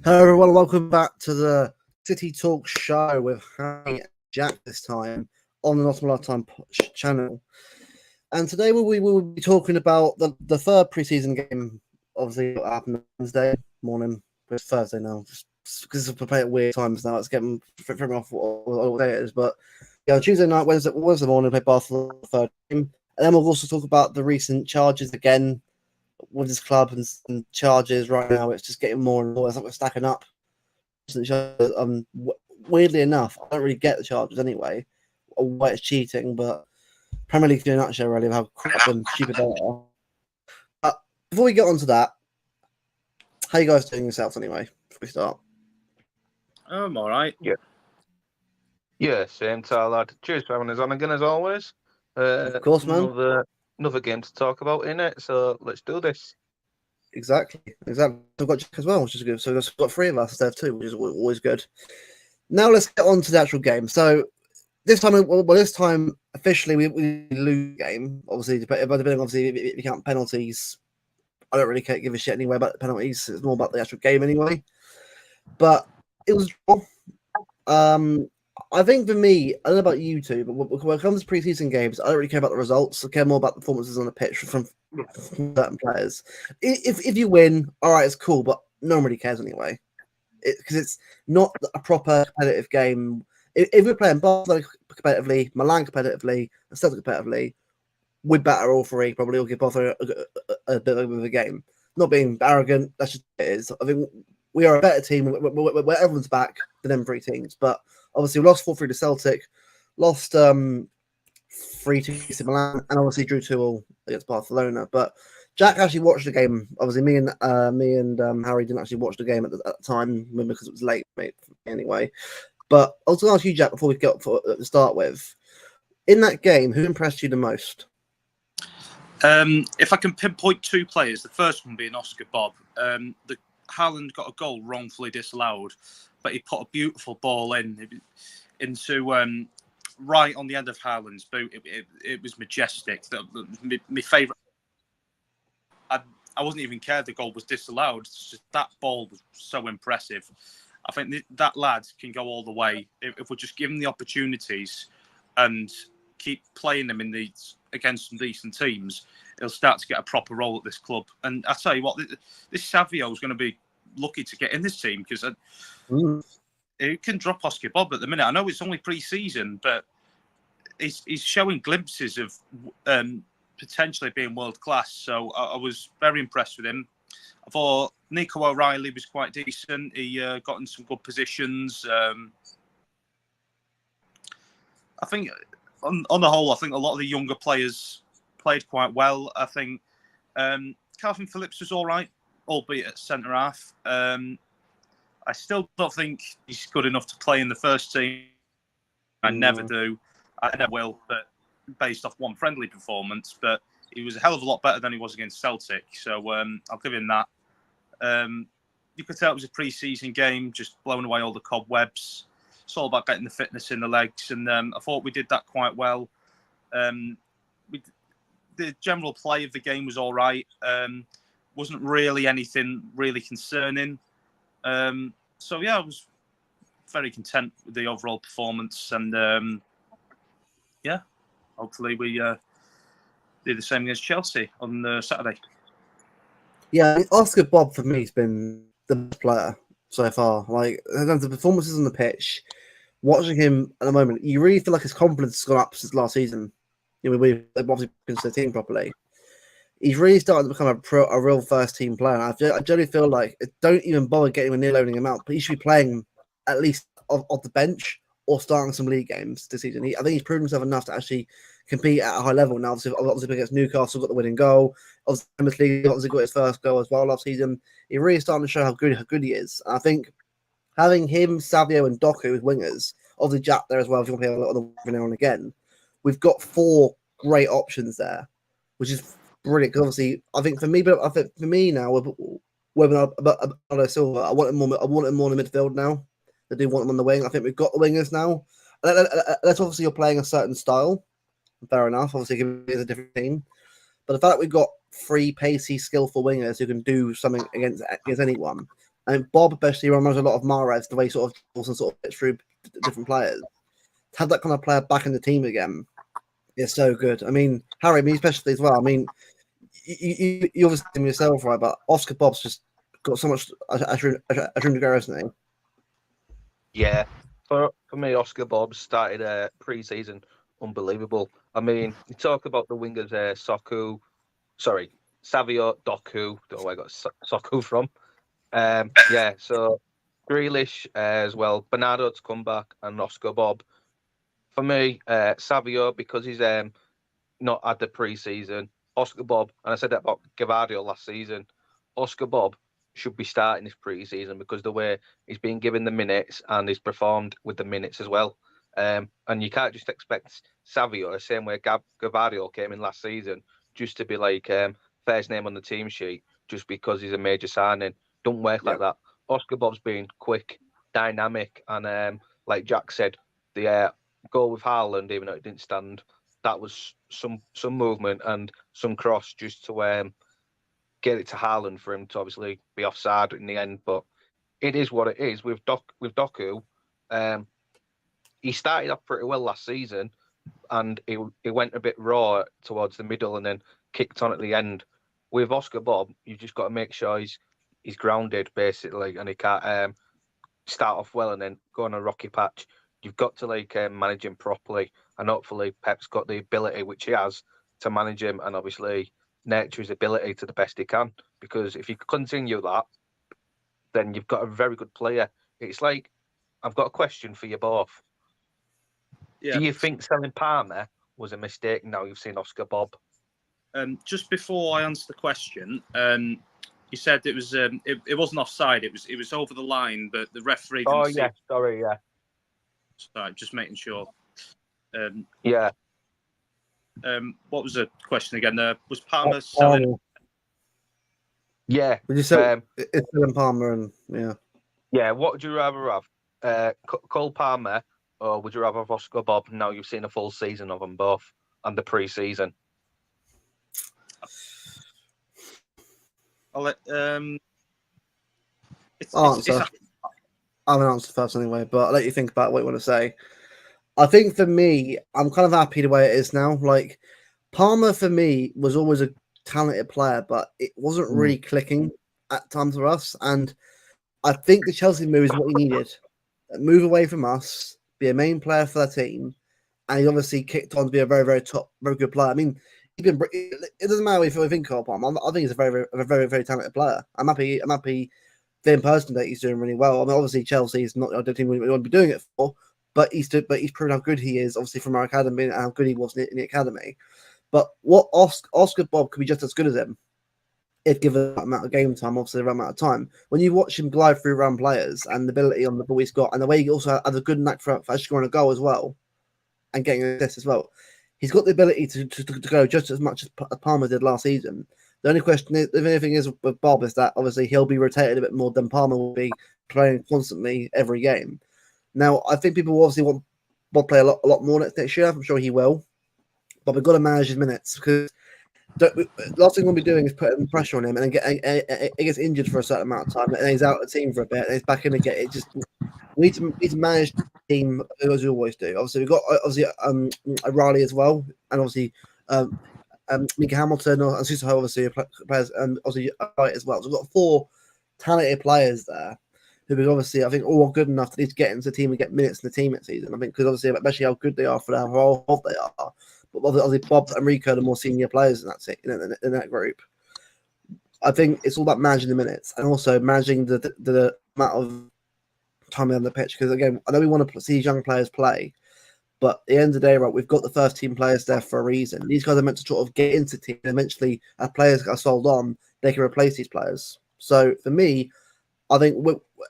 Hello everyone, welcome back to the City Talk show with Harry and Jack this time on the Not a Lot of Time channel. And today we will be talking about the third preseason game. Obviously, what happened on Wednesday morning, but it's Thursday now, just because we play at weird times now. It's getting from off what day it is. But yeah, on Tuesday night, Wednesday morning, we played Barcelona the third game. And then we'll also talk about the recent charges again with his club and charges right now. It's just getting more and more. It's like we're stacking up. Weirdly enough, I don't really get the charges anyway, or why it's cheating, but Premier League in a nutshell, really, of how crap and stupid they are. But before we get on to that, how you guys doing yourselves anyway, before we start? I'm all right. Yeah, same time, lad. Cheers for having us on again, as always. Of course, man. Another game to talk about, innit? So let's do this. Exactly. I've got Jack as well, which is good. So we've got three of us instead of two, which is always good. Now let's get on to the actual game. So this time officially we lose the game. Obviously, depending if you count penalties, I don't really give a shit anyway about the penalties. It's more about the actual game anyway. But it was. I think for me, I don't know about you two, but when it comes to preseason games, I don't really care about the results. I care more about the performances on the pitch from certain players. If you win, all right, it's cool, but no one really cares anyway, because it's not a proper competitive game. If we're playing Barcelona competitively, Milan competitively, and Celtic competitively, we'd batter all three. Probably will give both a bit of a game. Not being arrogant, that's just what it is. I think we are a better team where everyone's back than them three teams, but. Obviously, we lost 4-3 to Celtic, lost 3-2 to Milan, and obviously drew 2-2 against Barcelona. But Jack actually watched the game. Obviously, me and Harry didn't actually watch the game at the time because it was late, mate. Anyway, but I was going to ask you, Jack, before we get to start with, in that game, who impressed you the most? If I can pinpoint two players, the first one being Oscar Bob. Haaland got a goal wrongfully disallowed, but he put a beautiful ball into right on the end of Haaland's boot. It was majestic. My favourite. I wasn't even care the goal was disallowed. It's just, that ball was so impressive. I think that lad can go all the way if we just give him the opportunities and keep playing them against some decent teams. He'll start to get a proper role at this club. And I tell you what, this Savio is going to be lucky to get in this team because he can drop Oscar Bob at the minute. I know it's only pre-season, but he's showing glimpses of potentially being world class. So I was very impressed with him. I thought NICO O'Reilly was quite decent. He got in some good positions. I think on the whole, I think a lot of the younger players played quite well. I think Calvin Phillips was all right, albeit at centre half. I still don't think he's good enough to play in the first team. I never do. I never will, but based off one friendly performance. But he was a hell of a lot better than he was against Celtic. So I'll give him that. You could tell it was a pre-season game, just blowing away all the cobwebs. It's all about getting the fitness in the legs. And I thought we did that quite well. The general play of the game was all right. Wasn't really anything really concerning. So yeah, I was very content with the overall performance, and yeah, hopefully we do the same against Chelsea on Saturday. Yeah, Oscar Bob for me has been the best player so far. Like the performances on the pitch, watching him at the moment, you really feel like his confidence has gone up since last season. You know, we've obviously been to the team properly. He's really starting to become a real first team player. I generally feel like don't even bother getting him near loaning him out, but he should be playing at least off the bench or starting some league games this season. I think he's proven himself enough to actually compete at a high level now. Obviously against Newcastle, got the winning goal. Obviously got his first goal as well last season. He's really starting to show how good he is. And I think having him, Savio, and Doku as wingers, obviously Jack there as well. If you want to play a lot of the now and again, we've got four great options there, which is brilliant. Because obviously, I think for me now, with Bernardo Silva, I want him more in the midfield now. I do want him on the wing. I think we've got the wingers now. That's obviously you're playing a certain style. Fair enough. Obviously, it's a different team. But the fact that we've got three pacey, skillful wingers who can do something against anyone, And Bob especially reminds me a lot of Mahrez, the way he sort of also sort of gets through different players. To have that kind of player back in the team again is so good. I mean, Harry, me especially as well. I mean, you obviously think yourself, right? But Oscar Bob's just got so much room to go, hasn't he? Yeah, for me, Oscar Bob started pre-season unbelievable. I mean, you talk about the wingers, Savio, Doku. Don't know where I got Soku from. Yeah, so Grealish as well, Bernardo to come back, and Oscar Bob. For me, Savio, because he's not had the pre-season. Oscar Bob, and I said that about Gavadio last season. Oscar Bob should be starting this pre-season because the way he's been given the minutes and he's performed with the minutes as well. And you can't just expect Savio the same way Gavadio came in last season just to be like first name on the team sheet just because he's a major signing. Don't work like that. Oscar Bob's been quick, dynamic, and like Jack said, the goal with Haaland, even though it didn't stand, that was some movement and some cross just to get it to Haaland for him to obviously be offside in the end. But it is what it is with Doku. He started off pretty well last season, and he went a bit raw towards the middle and then kicked on at the end. With Oscar Bob, you've just got to make sure he's grounded basically, and he can't start off well and then go on a rocky patch. You've got to manage him properly, and hopefully Pep's got the ability, which he has, to manage him and obviously nurture his ability to the best he can. Because if you continue that, then you've got a very good player. It's like, I've got a question for you both. Yeah. Do you think selling Palmer was a mistake now you've seen Oscar Bob? Just before I answer the question, you said it was it wasn't offside. It was over the line, but the referee didn't see. Yeah, sorry, yeah. Sorry, just making sure. Yeah. What was the question again? Was Palmer selling? Yeah. Would you say it's selling Palmer and yeah? Yeah. What would you rather have? Cole Palmer, or would you rather have Oscar Bob? Now you've seen a full season of them both and the pre-season. I'll let answer. I'm an answer first anyway, but I'll let you think about what you want to say. I think for me, I'm kind of happy the way it is now. Like Palmer for me was always a talented player, but it wasn't really clicking at times for us. And I think the Chelsea move is what we needed. Move away from us, be a main player for the team, and he obviously kicked on to be a very, very top, very good player. I mean, it doesn't matter if I think of Palmer. I think he's a very, very, very talented player. I'm happy for him personally that he's doing really well. I mean, obviously Chelsea is not the team we want to be doing it for, but he's proven how good he is, obviously from our academy and how good he was in the academy. But what Oscar Bob could be just as good as him if given that amount of game time, obviously the right amount of time. When you watch him glide through around players and the ability on the ball he's got, and the way he also has a good knack for actually scoring a goal as well and getting an assist as well, he's got the ability to go just as much as Palmer did last season. The only question is, if anything is with Bob, is that obviously he'll be rotated a bit more than Palmer will be playing constantly every game. Now, I think people will obviously want Bob play a lot more next year. I'm sure he will. But we've got to manage his minutes because last thing we'll be doing is putting pressure on him and then he gets injured for a certain amount of time and he's out of the team for a bit and he's back in again. It just we need to manage the team as we always do. Obviously, we've got REILLY as well, and obviously Mika Hamilton and Suso obviously players, and obviously Wright as well. So we've got 4 talented players there who are obviously, I think, all good enough to get into the team and get minutes in the team next season. I think because obviously, especially how good they are for how old they are. But obviously, Bob and Rico are the more senior players in that group. I think it's all about managing the minutes and also managing the amount of time on the pitch. Because again, I know we want to see young players play, but at the end of the day, right, we've got the first team players there for a reason. These guys are meant to sort of get into the team. And eventually, as players get sold on, they can replace these players. So for me, I think,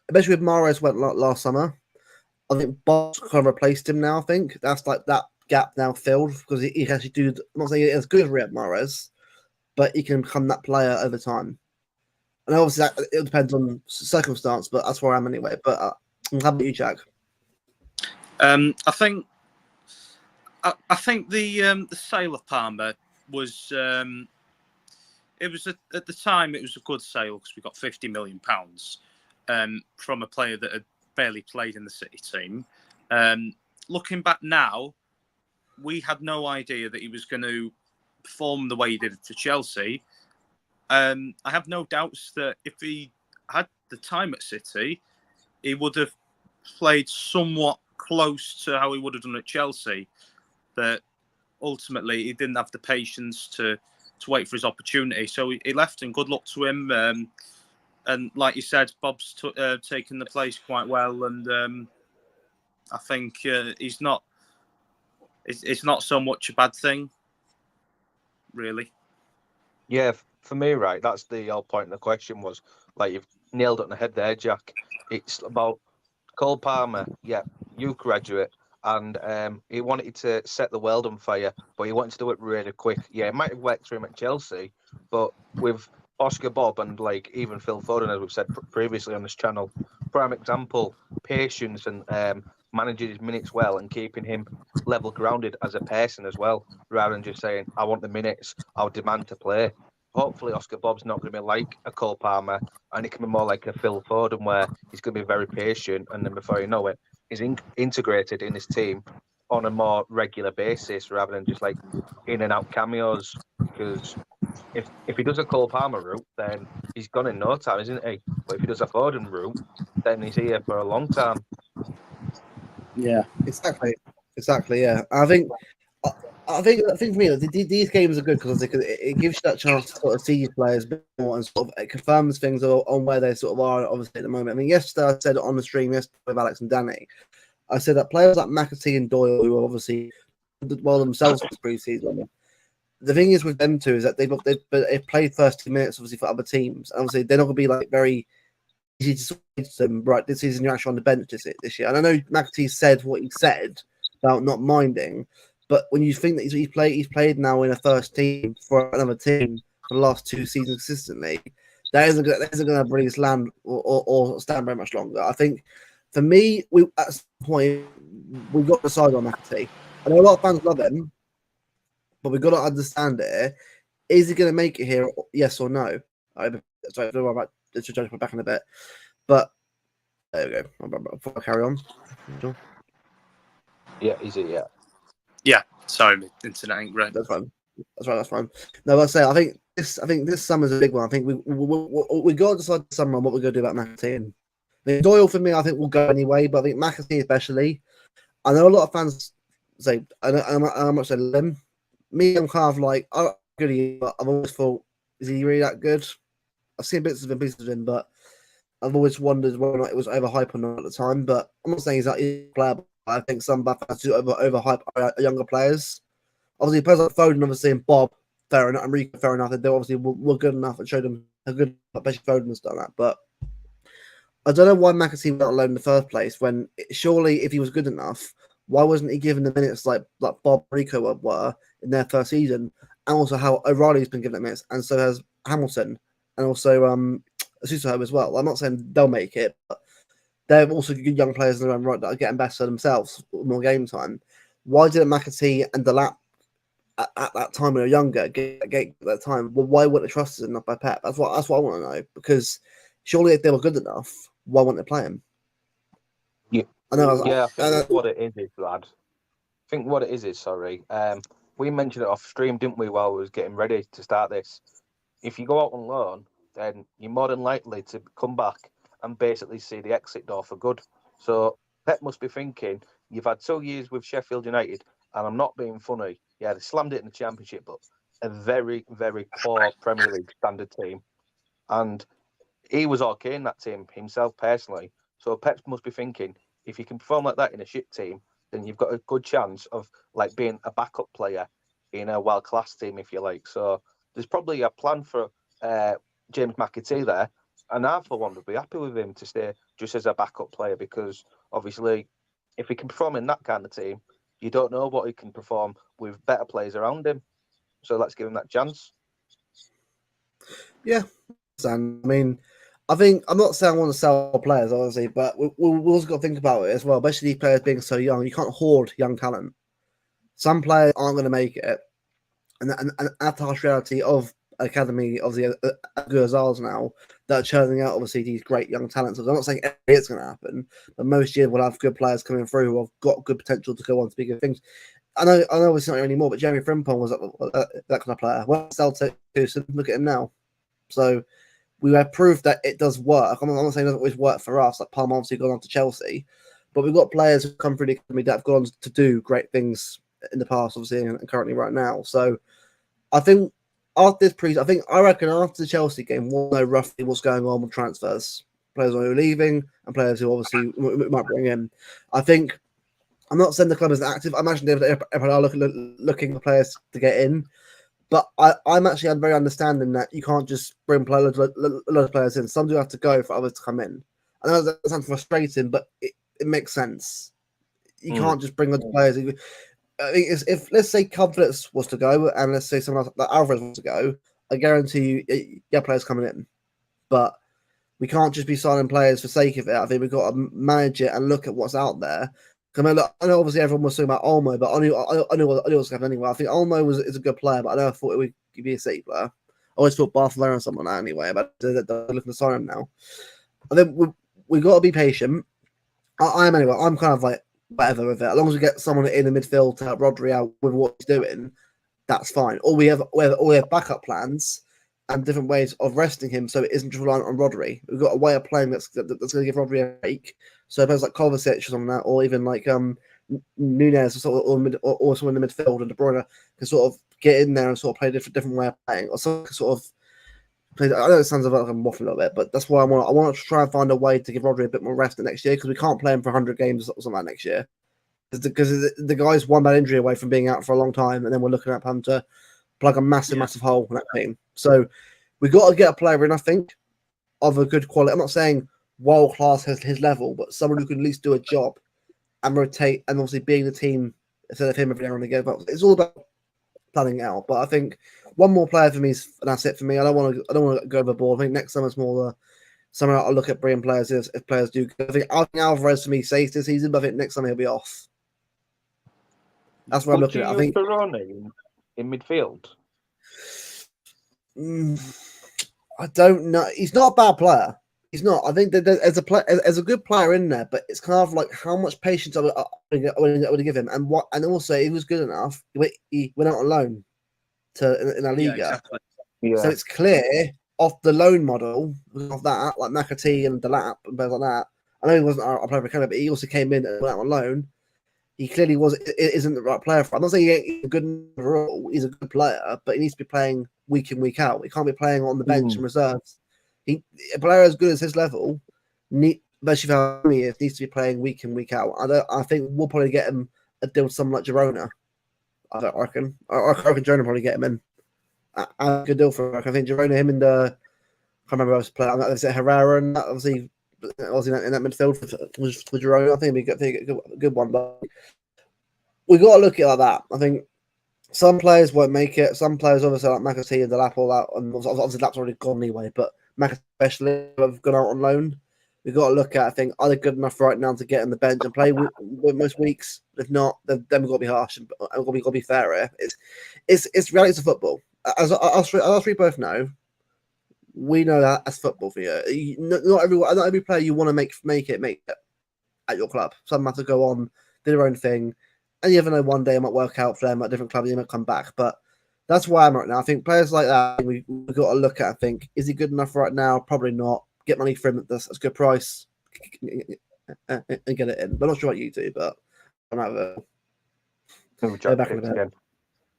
especially with Mahrez went last summer, I think Bob's kind of replaced him now. I think that's like that gap now filled because he can actually do. I'm not saying as good as Riyad Mahrez, but he can become that player over time. And obviously, it depends on circumstance, but that's where I am anyway. But how about you, Jack? I think the sale of Palmer was it was at the time it was a good sale because we got £50 million. from a player that had barely played in the City team. Looking back now, we had no idea that he was going to perform the way he did for Chelsea. I have no doubts that if he had the time at City, he would have played somewhat close to how he would have done at Chelsea. But ultimately, he didn't have the patience to wait for his opportunity. So he left, and good luck to him. And like you said, Bob's taken the place quite well. And I think he's not. It's not so much a bad thing, really. Yeah, for me, right, that's the whole point of the question was, like, you've nailed it on the head there, Jack. It's about Cole Palmer, yeah, youth graduate, and he wanted to set the world on fire, but he wanted to do it really quick. Yeah, it might have worked for him at Chelsea, but with Oscar Bob and, like, even Phil Foden, as we've said previously on this channel, prime example, patience and managing his minutes well and keeping him level grounded as a person as well, rather than just saying, I want the minutes, I'll demand to play. Hopefully Oscar Bob's not going to be like a Cole Palmer, and it can be more like a Phil Foden, where he's going to be very patient, and then before you know it, he's integrated in his team on a more regular basis rather than just like in and out cameos. Because if he does a Cole Palmer route, then he's gone in no time, isn't he? But if he does a Foden route, then he's here for a long time. Yeah, exactly. Yeah, I think for me, these games are good because it gives you that chance to sort of see your players a bit more and sort of it confirms things on where they sort of are, obviously, at the moment. I mean, yesterday I said on the stream with Alex and Danny, I said that players like McAtee and Doyle, who are obviously well themselves this preseason, the thing is with them two is that they've played first 2 minutes, obviously, for other teams. And obviously, they're not going to be like very easy to switch them, right, this season you're actually on the bench this year. And I know McAtee said what he said about not minding, but when you think that he's played now in a first team for another team for the last 2 seasons consistently, that isn't going to bring his land or stand very much longer. I think for me, at some point we've got to decide on McAtee. I know a lot of fans love him, but we've got to understand it. Is he going to make it here? Yes or no? Sorry, I'm about to judge my back in a bit, but there we go. Before I carry on, yeah, is it? Yeah. Sorry, my internet ain't great. That's fine. That's fine. No, I think this summer's a big one. I think we got to decide this summer on what we're going to do about McAtee. And Doyle for me, I think will go anyway, but I think McAtee especially. I know a lot of fans say I'm much say him. Me, I'm kind of like, oh, good. But I've always thought, is he really that good? I've seen bits of him, but I've always wondered whether or not it was overhyped or not at the time. But I'm not saying he's like a player. But I think some bad fans do overhype younger players. Obviously, players like Foden, obviously, and Bob, fair enough, and Rico, fair enough. They obviously were good enough and showed them how good. Especially Foden has done that. But I don't know why McAtee went alone in the first place. When surely, if he was good enough, why wasn't he given the minutes like Bob and Rico were in their first season? And also how O'Reilly's been given the minutes, and so has Hamilton. And also Suso as well. I'm not saying they'll make it, but they're also good young players in their own right that are getting better themselves, more game time. Why didn't McAtee and Delap at that time when they were younger get at that time? Well, why weren't they trusted enough by Pep? That's what I want to know. Because surely if they were good enough, why wouldn't they play him? Yeah, I know. I think what it is, lad. I think what it is, sorry. We mentioned it off stream, didn't we, while we was getting ready to start this? If you go out on loan, then you're more than likely to come back and basically see the exit door for good. So Pep must be thinking, you've had 2 years with Sheffield United, and I'm not being funny. Yeah, they slammed it in the Championship, but a very, very poor Premier League standard team. And he was okay in that team himself personally. So Pep must be thinking, if you can perform like that in a shit team, then you've got a good chance of like being a backup player in a world-class team, if you like. So there's probably a plan for James McAtee there, and I, for one, would be happy with him to stay just as a backup player because, obviously, if he can perform in that kind of team, you don't know what he can perform with better players around him. So let's give him that chance. Yeah, and I mean, I think I'm not saying I want to sell players, obviously, but we've also got to think about it as well. Especially these players being so young, you can't hoard young talent. Some players aren't going to make it, and the harsh reality of academy, obviously, as good as ours now, that are churning out, obviously, these great young talents. I'm not saying it's going to happen, but most years we'll have good players coming through who have got good potential to go on to be good things. I know it's not anymore, but Jeremy Frimpong was that kind of player. Well, Celtic, look at him now. So we have proof that it does work. I'm not saying it doesn't always work for us, like Palmer obviously gone on to Chelsea, but we've got players who come through the academy that have gone on to do great things in the past, obviously, and currently right now. So I think after this I reckon after the Chelsea game, we'll know roughly what's going on with transfers, players who are leaving, and players who obviously we might bring in. I think I'm not saying the club is active. I imagine they're looking for players to get in, but I'm actually very understanding that you can't just bring a lot of players in. Some do have to go for others to come in. I know that sounds frustrating, but it makes sense. You can't just bring loads of players. I think if let's say Comforts was to go, and let's say someone else like Alvarez was to go, I guarantee you get players coming in. But we can't just be signing players for sake of it. I think we've got to manage it and look at what's out there. I know obviously everyone was talking about Olmo, but I knew what was happening anyway. I think Olmo is a good player, but I never thought it would be a City player. I always thought Barcelona or something like that anyway, but they're looking to sign him now. I think we've got to be patient. I'm anyway. I'm kind of like whatever with it. As long as we get someone in the midfield to help Rodri out with what he's doing, that's fine. Or we have backup plans and different ways of resting him, so it isn't just reliant on Rodri. We've got a way of playing that's going to give Rodri a break. So players like Kovacic or something like that, or even like Nunez or someone in the midfield, and De Bruyne can sort of get in there and sort of play a different way of playing, or some sort of. I know it sounds like I'm waffling a little bit, but that's why I want to try and find a way to give Rodri a bit more rest next year, because we can't play him for 100 games or something like next year. Because the guy's one bad injury away from being out for a long time, and then we're looking at him to plug a massive hole in that team. So we've got to get a player in, I think, of a good quality. I'm not saying world class has his level, but someone who can at least do a job and rotate, and obviously being the team instead of him every now and again. But it's all about planning out. But I think one more player for me, and that's it for me. I don't want to go overboard. I think next summer's more summer. I'll look at bringing players if players do. I think Alvarez for me saves this season, but I think next summer he'll be off. That's what I'm looking at. I think Peroni in midfield. I don't know. He's not a bad player. He's not. I think that as a good player in there, but it's kind of like how much patience I would give him, and also he was good enough. He went out on loan in La Liga, Yeah, exactly. So it's clear off the loan model of that, like McAtee and Delap and players like that. I know he wasn't a player for Canada, but he also came in and went out on loan. He clearly isn't the right player for. I'm not saying he's good overall. He's a good player, but he needs to be playing week in, week out. He can't be playing on the bench and reserves. A player as good as his level, especially for how he is, needs to be playing week in, week out. I think we'll probably get him a deal with someone like Girona. I reckon. I reckon Girona will probably get him in. A good deal for him. I think Girona, him and I can't remember who else playing. Is it Herrera and that, obviously in that midfield for Girona. I think it'd be a good one. But we got to look at it like that. I think some players won't make it. Some players, obviously, like McAtee and Delap, all that, and obviously Delap's already gone anyway. But McAtee especially have gone out on loan. We've got to look at, I think, are they good enough right now to get on the bench and play with most weeks? If not, then we've got to be harsh and we've got to be fair here. It's reality of football. As we both know, we know that as football for you. Not every player you want to make it at your club. Some have to go on, do their own thing, and you never know. One day it might work out for them at a different club, and they might come back. But that's where I'm right now. I think players like that we've got to look at. I think, is he good enough right now? Probably not. Get money for him at a good price and get it in. But I'm not sure about you two, but I'm out of again.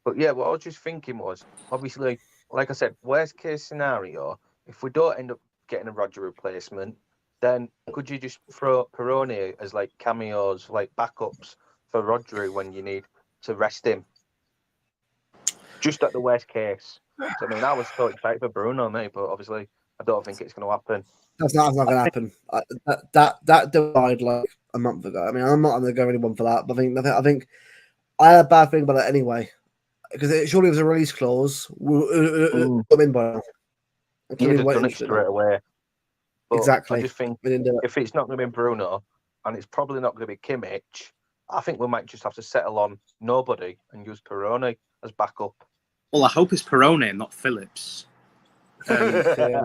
But yeah, what I was just thinking was, obviously, like I said, worst case scenario, if we don't end up getting a Roger replacement, then could you just throw Peroni as like cameos, like backups for Rodri when you need to rest him? Just at the worst case. So, I mean, I was so excited for Bruno, mate, but obviously I don't think it's going to happen. That's not going to happen. That died like a month ago. I mean, I'm not going to go anyone for that, but I think I had a bad thing about it anyway, because it surely was a release clause. Come in by now. You'd have done it straight away. But exactly. I just think if it's not going to be Bruno and it's probably not going to be Kimmich, I think we might just have to settle on nobody and use Peroni as backup. Well, I hope it's Peroni and not Phillips. Yeah.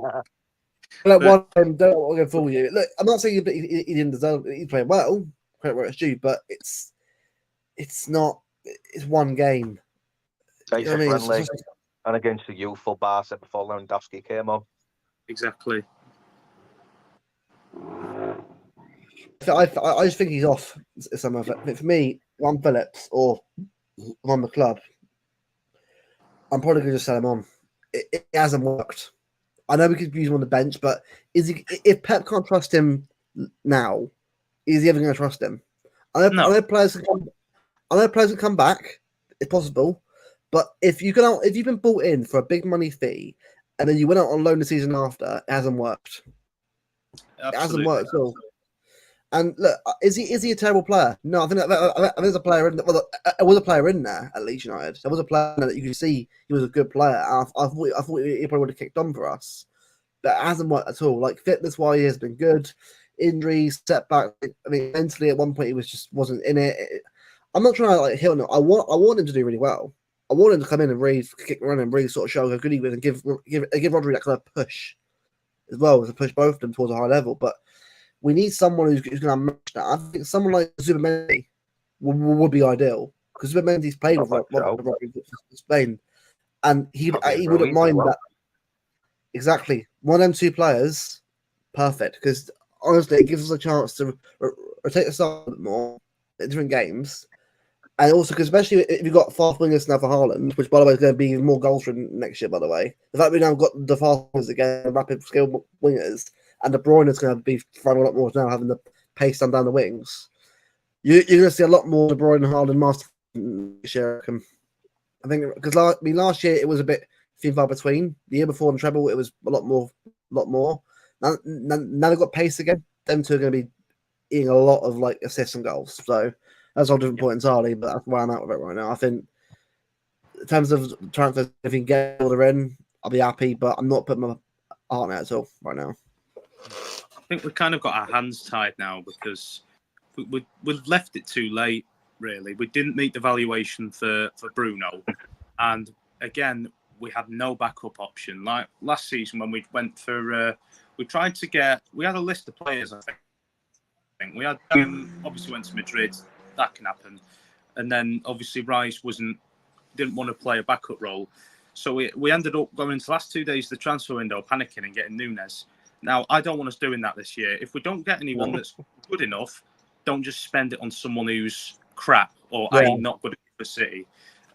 Like one game, don't want to go fool you. Look, I'm not saying he didn't deserve it. He's playing well, credit where it's due, but it's not. It's one game. It's a friendly, and against the youthful Barca before Lewandowski came on. Exactly. I just think he's off. Some of it. For me, Ron Phillips or on the club, I'm probably going to just sell him on. It hasn't worked. I know we could use him on the bench, but if Pep can't trust him now, is he ever going to trust him? I know players can come back. It's possible, but if you've been bought in for a big money fee and then you went out on loan the season after, it hasn't worked. Absolutely. It hasn't worked at all. And look, is he a terrible player? No, I think there's a player in there. Well, there was a player in there at Leeds United. There was a player that you could see he was a good player. I thought he probably would have kicked on for us, but it hasn't worked at all. Like fitness wise, he has been good. Injuries, setback. I mean, mentally at one point he wasn't in it. I'm not trying to like hit on him. I want him to do really well. I want him to come in and really kick the run and really sort of show how good he was and give Rodri that kind of push as well, to push both of them towards a high level. But we need someone who's going to match that. I think someone like Zubamendi would be ideal because Zubamendi's played with Spain, and he wouldn't mind that. Exactly, one of them two players, perfect. Because honestly, it gives us a chance to rotate the style a bit more in different games, and also because especially if you've got fast wingers now for Haaland, which by the way is going to be even more goals for next year. By the way, the fact we now got the fast wingers again, rapid skill wingers. And De Bruyne is going to be throwing a lot more now, having the pace down the wings. You're going to see a lot more De Bruyne and Haaland master share. I think because last year it was a bit few far between. The year before in treble it was a lot more. Now they've got pace again. Them two are going to be eating a lot of like assists and goals. So that's all different point entirely. But that's where I'm at with it right now. I think in terms of transfers, if you can get all the in, I'll be happy. But I'm not putting my heart in it at all right now. I think we've kind of got our hands tied now because we've left it too late, really. We didn't meet the valuation for Bruno. And again, we had no backup option. Like last season when we went for, we had a list of players, I think. We had, obviously went to Madrid, that can happen. And then obviously Rice didn't want to play a backup role. So we ended up going into the last 2 days of the transfer window, panicking and getting Nunes. Now, I don't want us doing that this year. If we don't get anyone that's good enough, don't just spend it on someone who's crap or not good enough for City.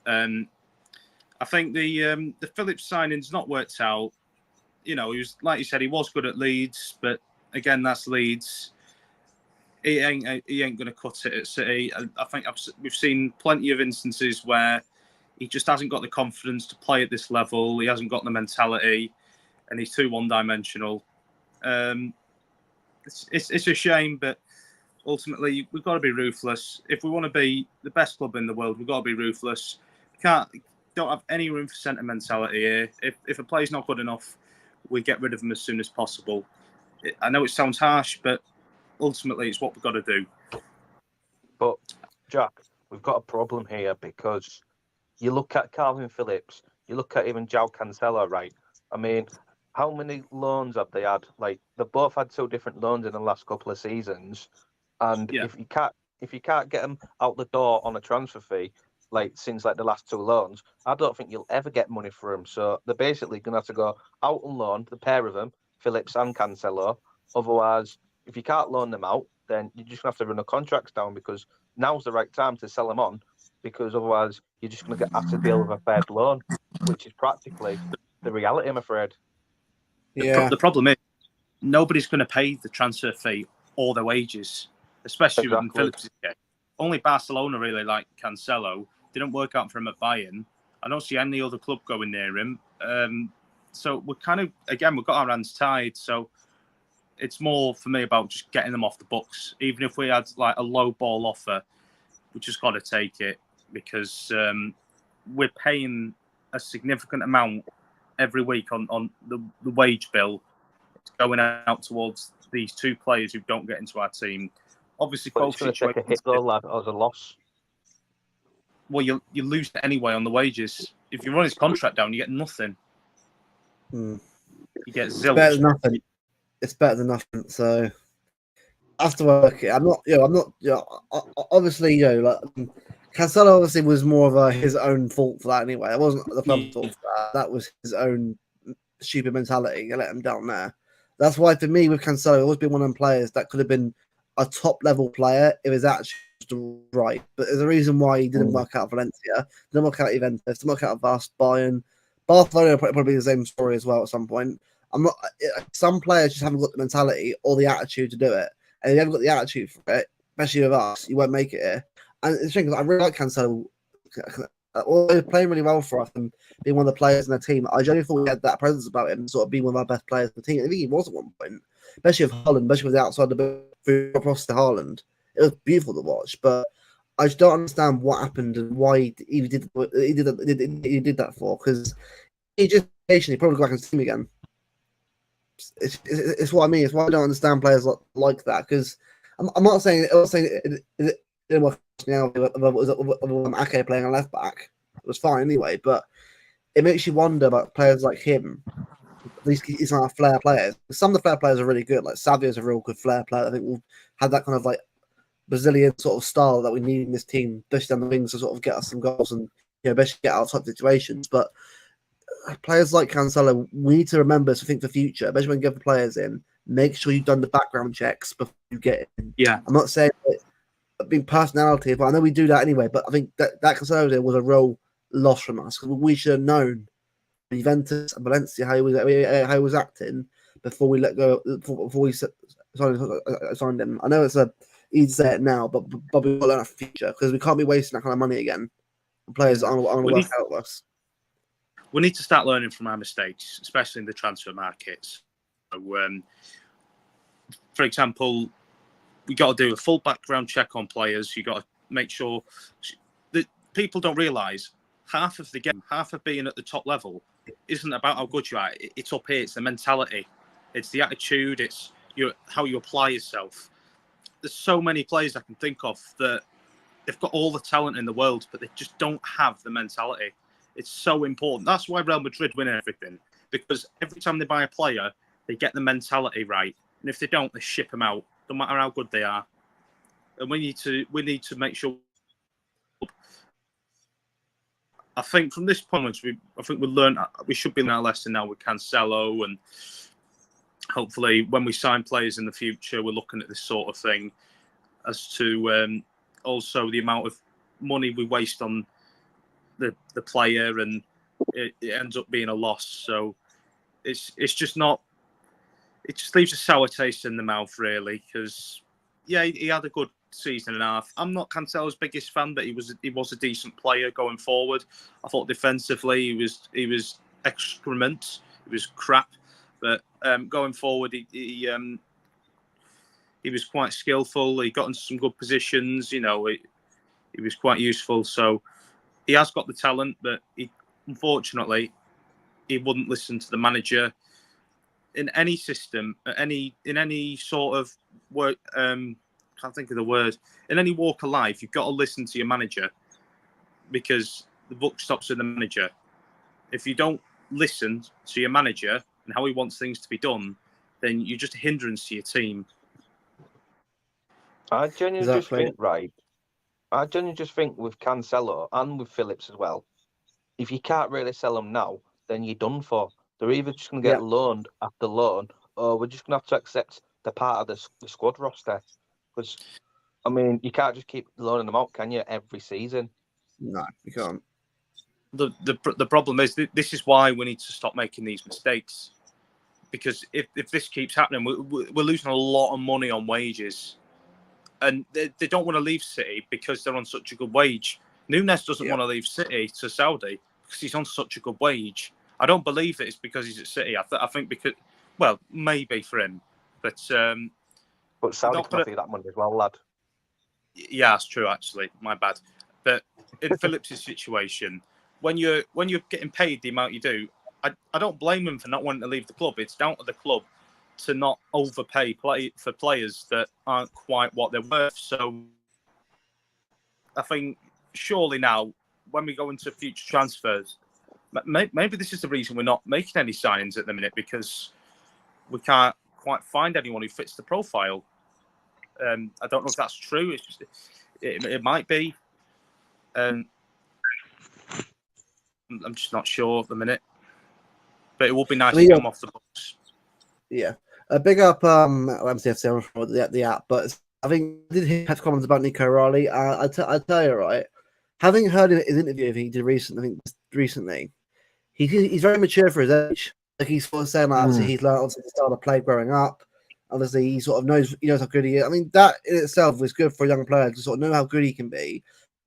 I think the Phillips signing's not worked out. You know, he was, like you said, he was good at Leeds, but again, that's Leeds. He ain't going to cut it at City. I think we've seen plenty of instances where he just hasn't got the confidence to play at this level. He hasn't got the mentality, and he's too one-dimensional. It's a shame, but ultimately we've got to be ruthless. If we want to be the best club in the world, we've got to be ruthless. Don't have any room for sentimentality here. If a player's not good enough, we get rid of him as soon as possible. I know it sounds harsh, but ultimately it's what we've got to do. But Jack, we've got a problem here because you look at Calvin Phillips, you look at even João Cancelo, right? I mean, how many loans have they had? Like they've both had 2 different loans in the last couple of seasons, and if you can't get them out the door on a transfer fee, like since like the last 2 loans, I don't think you'll ever get money for them. So they're basically gonna have to go out and loan the pair of them, Phillips and Cancelo. Otherwise, if you can't loan them out, then you're just gonna have to run the contracts down because now's the right time to sell them on. Because otherwise, you're just gonna have to deal with a fair loan, which is practically the reality, I'm afraid. The problem is nobody's going to pay the transfer fee or their wages, especially with Phillips' case. Only Barcelona really like Cancelo. Didn't work out for him at Bayern. I don't see any other club going near him. So we're kind of, again, we've got our hands tied. So it's more for me about just getting them off the books. Even if we had like a low ball offer, we just got to take it because we're paying a significant amount every week on the wage bill. It's going out towards these 2 players who don't get into our team. Obviously, both situations. Take a hit though, lad, as a loss. Well, you lose anyway on the wages. If you run his contract down, you get nothing. You get It's better than zilch. nothing. It's better than nothing. So that's the way I look at it. I'm not, obviously, like Cancelo obviously was more of his own fault for that anyway. It wasn't the club's fault for that. That was his own stupid mentality. I let him down there. That's why for me with Cancelo, he's always been one of them players that could have been a top level player if his actually right. But there's a reason why he didn't work out Valencia, didn't work out Juventus, didn't work out Bayern. Barcelona probably the same story as well at some point. I'm not. Some players just haven't got the mentality or the attitude to do it, and if you haven't got the attitude for it, especially with us, you won't make it here. And the thing is, I really like Cancelo. Although playing really well for us and being one of the players in the team, I genuinely thought we had that presence about him, sort of being one of our best players in the team. I think he was at one point, especially with Haaland, especially with the outside the bit across to Haaland. It was beautiful to watch, but I just don't understand what happened and why he did that for. Because he just occasionally probably go back and see him again. It's what I mean. It's why I don't understand players like that. Because I'm not saying it didn't work now. It was Ake playing a left back. It was fine anyway, but it makes you wonder about players like him. These aren't flair players. Some of the flair players are really good. Like Savio's a real good flair player. I think we'll have that kind of like Brazilian sort of style that we need in this team, especially down the wings to sort of get us some goals and basically get out of tough situations. But players like Cancelo, we need to remember to think for future, especially when you get the players in. Make sure you've done the background checks before you get in. Yeah, I'm not saying being personality, but I know we do that anyway. But I think that Cancelo was a real loss from us because we should have known Juventus and Valencia how he was acting before we let go. Before we signed him. I know it's easy to say it now, but we've got to learn for the future because we can't be wasting that kind of money again. Players aren't going to work out with us. We need to start learning from our mistakes, especially in the transfer markets. So, for example, we got to do a full background check on players. You got to make sure that people don't realise half of the game, half of being at the top level, isn't about how good you are. It's up here. It's the mentality. It's the attitude. It's how you apply yourself. There's so many players I can think of that they've got all the talent in the world, but they just don't have the mentality. It's so important. That's why Real Madrid win everything, because every time they buy a player, they get the mentality right, and if they don't, they ship them out, no matter how good they are. And we need to make sure. I think from this point, we should be learning our lesson now with Cancelo, and hopefully, when we sign players in the future, we're looking at this sort of thing as to also the amount of money we waste on the player, and it ends up being a loss. So it's just not. It just leaves a sour taste in the mouth, really, because he had a good season and a half. I'm not Cancelo's biggest fan, but he was a decent player going forward. I thought defensively he was excrement. He was crap, but going forward he was quite skillful. He got into some good positions. He was quite useful. So he has got the talent, but unfortunately he wouldn't listen to the manager. In any system, in any sort of work, can't think of the word. In any walk of life, you've got to listen to your manager, because the book stops with the manager. If you don't listen to your manager and how he wants things to be done, then you're just a hindrance to your team. I genuinely just think with Cancelo and with Phillips as well, if you can't really sell them now, then you're done for. They're either just going to get loaned after loan, or we're just going to have to accept they're part of the squad roster. Because, I mean, you can't just keep loaning them out, can you, every season? No, you can't. The problem is this is why we need to stop making these mistakes. Because if this keeps happening, we're losing a lot of money on wages. And they don't want to leave City because they're on such a good wage. Nunes doesn't want to leave City to Saudi because he's on such a good wage. I don't believe that it's because he's at City. I think because, well, maybe for him, but Saudi can offer you that money as well, lad. Yeah, that's true. Actually, my bad. But in Phillips' situation, when you're getting paid the amount you do, I don't blame him for not wanting to leave the club. It's down to the club to not overpay for players that aren't quite what they're worth. So I think surely now, when we go into future transfers, maybe this is the reason we're not making any signings at the minute, because we can't quite find anyone who fits the profile. I don't know if that's true. It's just it might be. I'm just not sure at the minute. But it would be nice to get him off the books. Yeah. Big up MCFC for the app, but I think I did have comments about Nico Riley. I tell you, right, having heard his interview he did recently, he's very mature for his age. Like he's sort of saying, like, obviously he's learned obviously the style of play growing up. Obviously, he sort of knows how good he is. I mean, that in itself is good for a young player to sort of know how good he can be,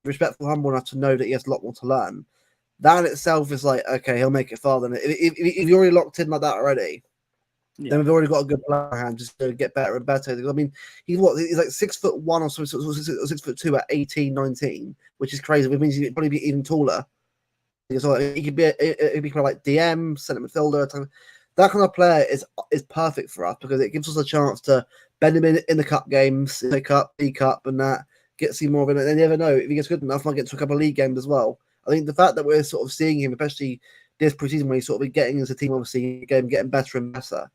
respectful, humble enough to know that he has a lot more to learn. That in itself is like, okay, he'll make it farther. If you're already locked in like that already, then we've already got a good player hand just to get better and better. I mean, he's like 6'1" or 6'2" at 18, 19, which is crazy. Which means he'd probably be even taller. So he could be like DM, centre midfielder. That kind of player is perfect for us because it gives us a chance to bend him in the cup games, in the cup, B Cup, and that get see more of him. And you never know if he gets good enough, might get to a couple of league games as well. I think the fact that we're sort of seeing him, especially this preseason, where he's sort of getting as a team, obviously getting better and better.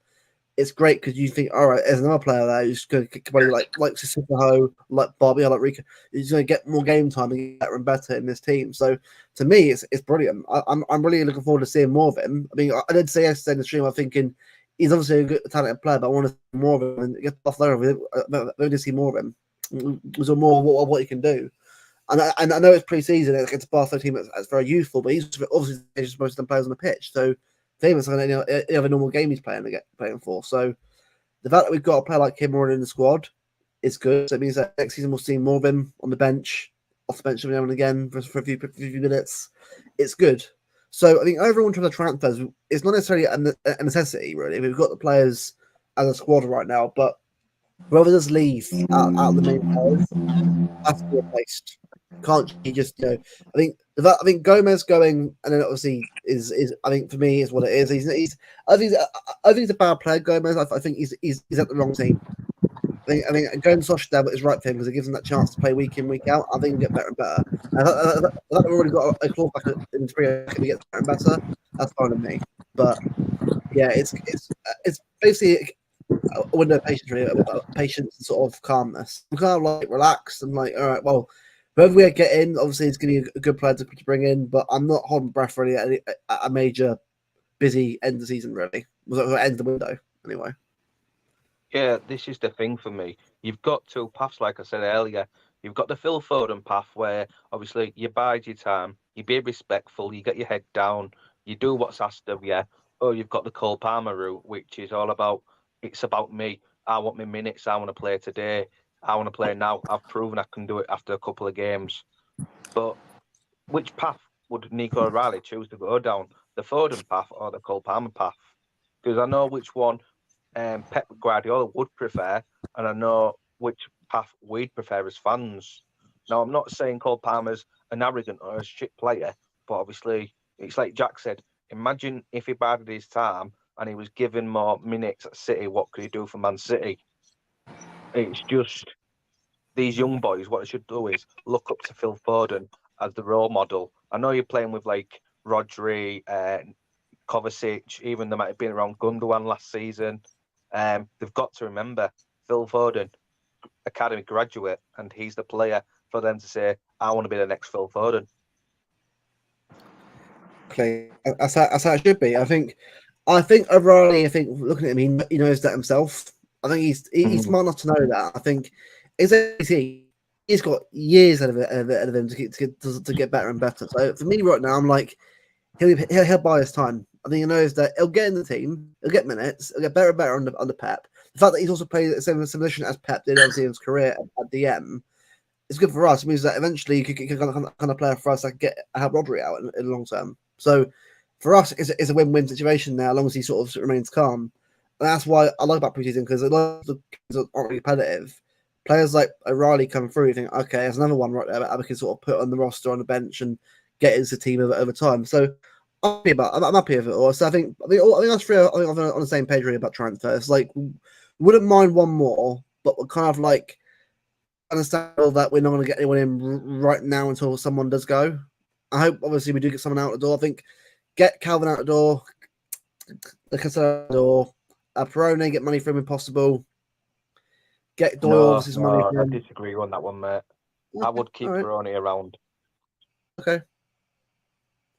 It's great because you think, all right, there's another player there who's going to probably like Sissoko, like Bobby, like Rico, he's going to get more game time and get better and better in this team. So to me, it's brilliant. I'm really looking forward to seeing more of him. I mean, I did say yesterday in the stream, I'm thinking he's obviously a good talented player, but I want to see more of him and get off there. I want to see more of him. There's more of what he can do. And I know it's pre-season, it's a Barcelona team that's very youthful, but he's obviously most of the players on the pitch. So famous on any other normal game he's playing for. So the fact that we've got a player like him already in the squad is good. So it means that next season we'll see more of him on the bench, off the bench every now and again for a few minutes. It's good. So I think overall in terms of transfers, it's not necessarily a necessity, really. We've got the players as a squad right now, but whoever does leave out of the main players has to be replaced. Can't you just I think Gomez going, and then obviously is I think for me is what it is. I think he's a bad player, Gomez. I think he's at the wrong team. I think going Sociedad is right for him because it gives him that chance to play week in, week out. I think he'll get better and better. I think we've already got a claw back in the three and he gets better and better. That's fine with me. But yeah, it's basically a window of patience, really, patience and sort of calmness. I'm kind of like relaxed and like, all right, well, whoever we get in, obviously, it's going to be a good player to bring in, but I'm not holding breath really at a major busy end of the season, really. End of the window, anyway. Yeah, this is the thing for me. You've got two paths, like I said earlier. You've got the Phil Foden path where obviously you bide your time, you be respectful, you get your head down, you do what's asked of you. Or you've got the Cole Palmer route, which is all about, it's about me. I want my minutes. I want to play today. I want to play now. I've proven I can do it after a couple of games. But which path would Nico O'Reilly choose to go down? The Foden path or the Cole Palmer path? Because I know which one Pep Guardiola would prefer, and I know which path we'd prefer as fans. Now, I'm not saying Cole Palmer's an arrogant or a shit player, but obviously, it's like Jack said, imagine if he bided his time and he was given more minutes at City, what could he do for Man City? It's just these young boys, what they should do is look up to Phil Foden as the role model. I know you're playing with like Rodri, Kovacic, even they might have been around Gundogan last season. They've got to remember Phil Foden, academy graduate, and he's the player for them to say, I want to be the next Phil Foden. Okay, that's how it should be. I think O'Reilly, looking at him, he knows that himself. I think he's smart enough to know that. I think he's got years ahead of him to get better and better. So for me right now, I'm like, he'll buy his time. I think he knows that he'll get in the team, he'll get minutes, he'll get better and better under Pep. The fact that he's also played the same position as Pep did obviously in his career at DM, it's good for us. It means that eventually he can kind of player for us that can help Rodri out in the long term. So for us, it's a win-win situation now, as long as he sort of remains calm. And that's why I like about preseason, because a lot of the games aren't really competitive. Players like O'Reilly come through, you think, okay, there's another one right there that we can sort of put on the roster on the bench and get into the team over time. So I'm happy with it all. So I think that's three. I think I'm on the same page really about transfers. Like, wouldn't mind one more, but we're kind of like understand that we're not going to get anyone in right now until someone does go. I hope obviously we do get someone out the door. I think get Calvin out the door, the Cancelo out the door, Perone, get money from him if possible. Get Doyle obviously some money from I him. disagree on that one, mate. Okay, I would keep all right. Peroni around. Okay.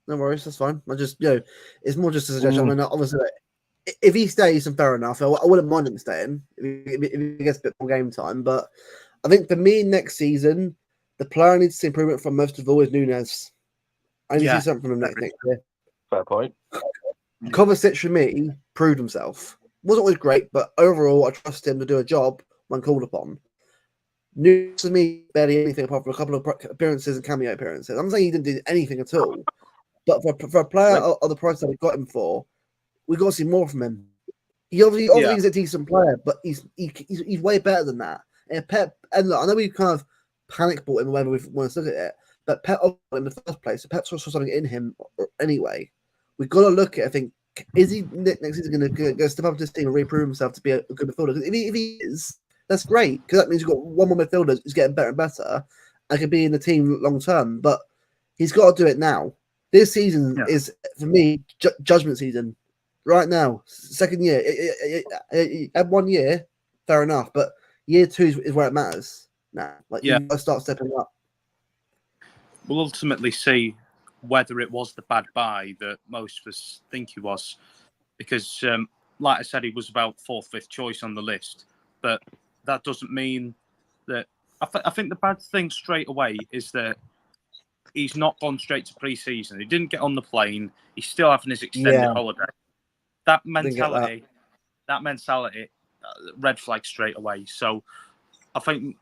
No worries, that's fine. I just, it's more just a suggestion. I mean, obviously, if he stays, then fair enough. I wouldn't mind him staying if he gets a bit more game time. But I think for me, next season, the player needs to see improvement from most of all is Nunes. I need to see something from him next year. Fair point. Kovacic, for me, proved himself. Wasn't always great, but overall, I trust him to do a job when called upon. Nunes, to me, barely anything apart from a couple of appearances and cameo appearances. I'm saying he didn't do anything at all. But for a player of the price that we got him for, we got to see more from him. He obviously is a decent player, but he's way better than that. And Pep, and look, I know we kind of panic bought him whenever we want to look at it, but Pep in the first place, so Pep saw something in him anyway. We've got to look at. I think, is he next season going to step up to this team and reprove himself to be a good midfielder? Because if he is, that's great because that means you've got one more midfielder who's getting better and better and can be in the team long term. But he's got to do it now. This season is, for me, judgment season. Right now, second year. At 1 year, fair enough. But year 2 is where it matters now. You got to start stepping up. We'll ultimately see whether it was the bad buy that most of us think he was. Because, like I said, he was about 4th, 5th choice on the list. But that doesn't mean that... I think the bad thing straight away is that he's not gone straight to pre-season. He didn't get on the plane. He's still having his extended holiday. That mentality, red flag straight away. So I think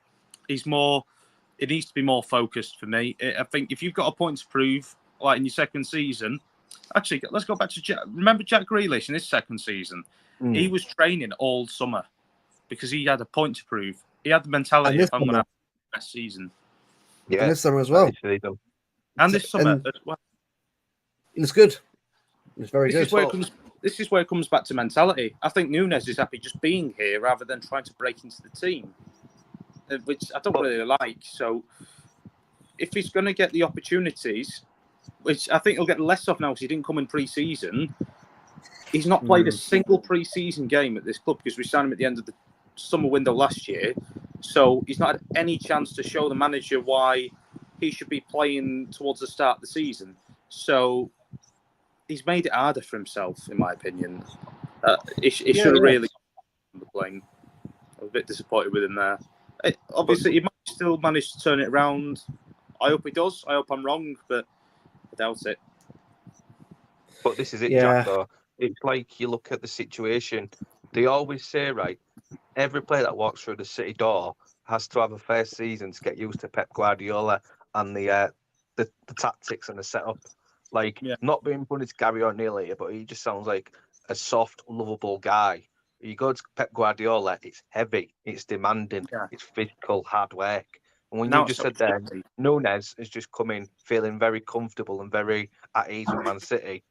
it needs to be more focused for me. I think if you've got a point to prove, like in your second season, actually, let's go back to remember Jack Grealish in his second season? He was training all summer because he had a point to prove. He had the mentality of I'm going to have the best season. Yeah, and this summer as well. And this summer as well. It's good. It's very good. This is where it comes back to mentality. I think Nunes is happy just being here rather than trying to break into the team, which I don't really like. So if he's going to get the opportunities, which I think he'll get less of now because he didn't come in pre-season, he's not played a single pre-season game at this club because we signed him at the end of the summer window last year. So he's not had any chance to show the manager why he should be playing towards the start of the season. So he's made it harder for himself, in my opinion. He should have really been playing. I was a bit disappointed with him there. Obviously, he might still manage to turn it around. I hope he does. I hope I'm wrong, but I doubt it. But this is it, Jack, though. It's like you look at the situation. They always say, right, every player that walks through the City door has to have a first season to get used to Pep Guardiola and the tactics and the setup. Not being funny to Gary O'Neill here, but he just sounds like a soft, lovable guy. You go to Pep Guardiola, it's heavy, it's demanding, it's physical, hard work. And when you just said there, Nunes has just come in feeling very comfortable and very at ease with Man City.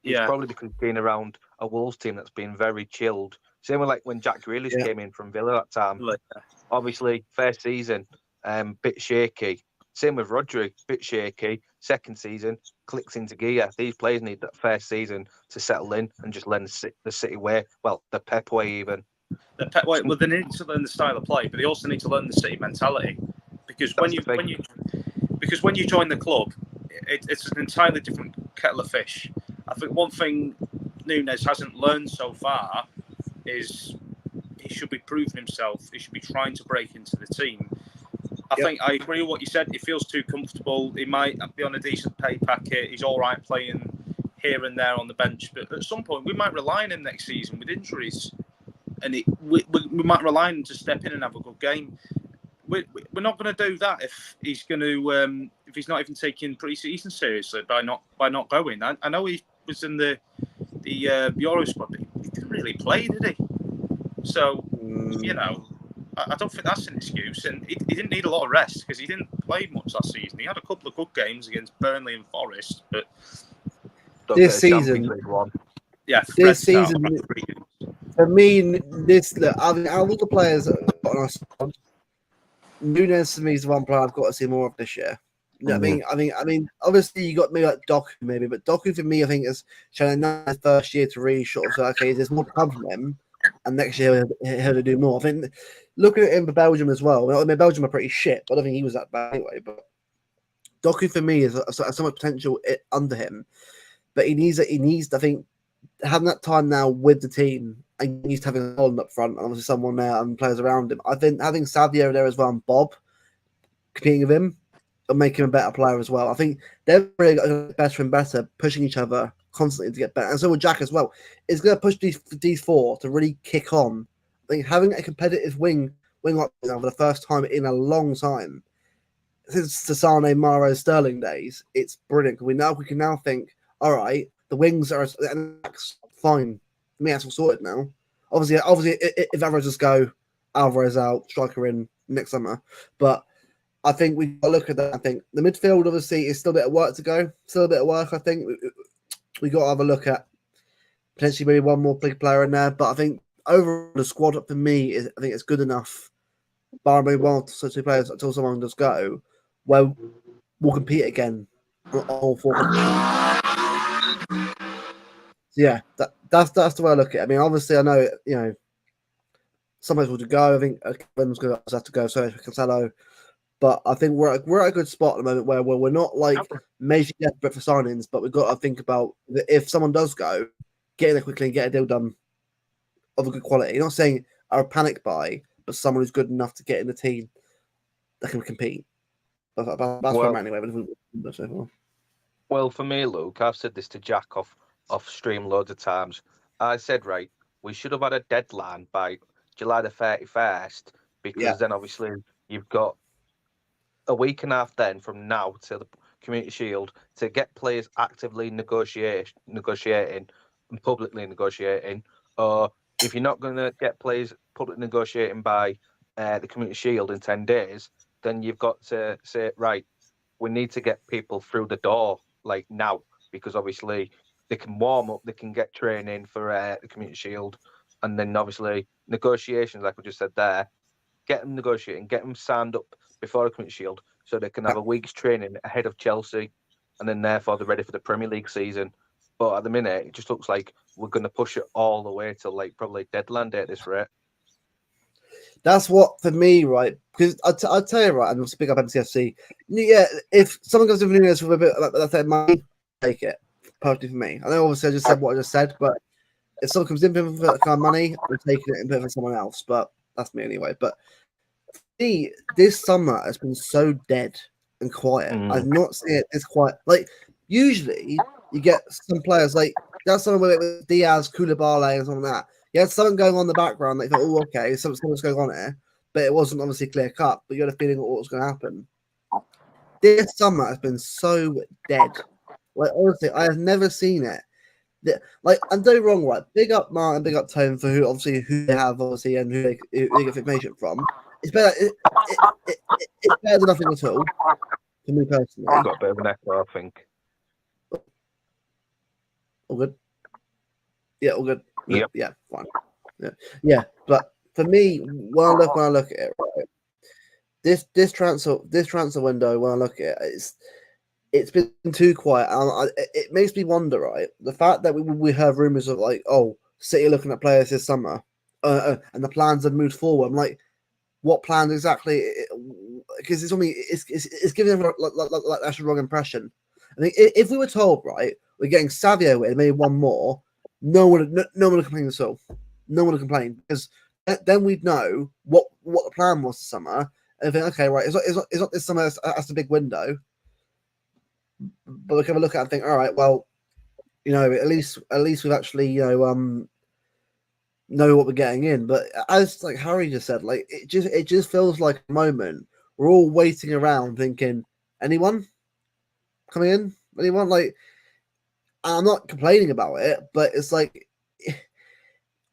It's probably because he's been around a Wolves team that's been very chilled. Same with when Jack Grealish came in from Villa that time. Obviously, first season, bit shaky. Same with Rodri, bit shaky. Second season, clicks into gear. These players need that first season to settle in and just learn the City way. Well, the Pep way even. The Pep way. Well, they need to learn the style of play, but they also need to learn the City mentality. Because when you join the club, it's an entirely different kettle of fish. I think one thing Nunes hasn't learned so far is he should be proving himself. He should be trying to break into the team. I think I agree with what you said. He feels too comfortable. He might be on a decent pay packet. He's all right playing here and there on the bench. But at some point, we might rely on him next season with injuries. And we might rely on him to step in and have a good game. We're not going to do that if he's going to if he's not even taking pre-season seriously by not going. I know he was in the Euro squad, but he didn't really play, did he? So I don't think that's an excuse. And he didn't need a lot of rest because he didn't play much last season. He had a couple of good games against Burnley and Forest, but this season, this season, for me, all the players on our squad, Nunes to me is the one player I've got to see more of this year. You know what I mean, obviously you got maybe like Doku, but Doku for me, I think is showing that first year to really sort of say, okay, there's more to come from him. and next year he'll do more. I think looking at him for Belgium as well. I mean, Belgium are pretty shit, but I don't think he was that bad anyway. But Doku for me has so much potential under him, but he needs I think having that time now with the team and he's having a Holland up front and obviously someone there and players around him. I think having Savio there as well and Bob competing with him will make him a better player as well. I think they're really getting better and better, pushing each other constantly to get better. And so will Jack as well. It's going to push these four to really kick on. I think having a competitive wing like now for the first time in a long time since the Sane, Maro, Sterling days, it's brilliant. We can now think, all right, the wings are fine. For me, that's all sorted now. Obviously, if Alvarez just go, Alvarez out, striker in next summer. But I think we've got to look at that. I think the midfield obviously is still a bit of work to go. Still a bit of work. I think we got to have a look at potentially maybe one more big player in there. But I think overall the squad for me is I think it's good enough. Bar maybe one or two players until someone does go, where we'll compete again on all four. So yeah, that's the way I look at it. I mean, obviously, I know somebody's will to go. I think Kevin's going to have to go. So for Cancelo, but I think we're at a good spot at the moment where we're not like major desperate for signings, but we've got to think about if someone does go, get in there quickly and get a deal done of a good quality. You're not saying a panic buy, but someone who's good enough to get in the team that can compete. That's where I'm at anyway. Well, for me, Luke, I've said this to Jack off stream loads of times. I said, right, we should have had a deadline by July the 31st because then obviously you've got a week and a half then from now to the Community Shield to get players actively negotiating and publicly negotiating. Or if you're not going to get players publicly negotiating by the Community Shield in 10 days, then you've got to say, right, we need to get people through the door like now, because obviously they can warm up, they can get training for the Community Shield, and then obviously negotiations, like we just said there, get them negotiating, get them signed up before the Community Shield so they can have a week's training ahead of Chelsea, and then therefore they're ready for the Premier League season. But at the minute, it just looks like we're going to push it all the way till like probably deadline day at this rate. That's what for me, right? Because I'll tell you, right, and we'll speak up MCFC. Yeah, if someone goes to Nunez with a bit of that money, take it. Personally, for me, I know obviously I just said what I just said, but if someone comes in for that kind of money, I'm taking it and put it for someone else. But that's me anyway. But for me, this summer has been so dead and quiet. I've not seen it this quiet. Like usually, you get some players like that's someone with Diaz, Koulibaly, and something like that. You had something going on in the background. They thought, oh, okay, something's going on here, but it wasn't obviously clear cut. But you had a feeling what was going to happen. This summer has been so dead. Like honestly, I have never seen it. Like, and don't get me wrong, right? Big up Martin, big up Tone for who they have obviously and who they get information from. It's better. It's better than nothing at all. For me personally, I've got a bit of an echo, I think. All good. Yeah, all good. Yep. Yeah, fine. Yeah. But for me, when I look at it, right, this transfer window, when I look at it, it's been too quiet. It makes me wonder, right? The fact that we heard rumors of like, oh, City looking at players this summer, and the plans have moved forward. I'm like, what plans exactly? Because it's giving them like that's a wrong impression. I think if we were told, right, we're getting Savio in, maybe one more, no one would complain at all. No one would complain because then we'd know what the plan was this summer. And think, okay, right, it's not this summer. That's the big window. But we can have a look at it and think, all right, well, at least we've actually know what we're getting in. But as like Harry just said, like it just feels like a moment we're all waiting around thinking, anyone coming in? Anyone? Like, I'm not complaining about it, but it's like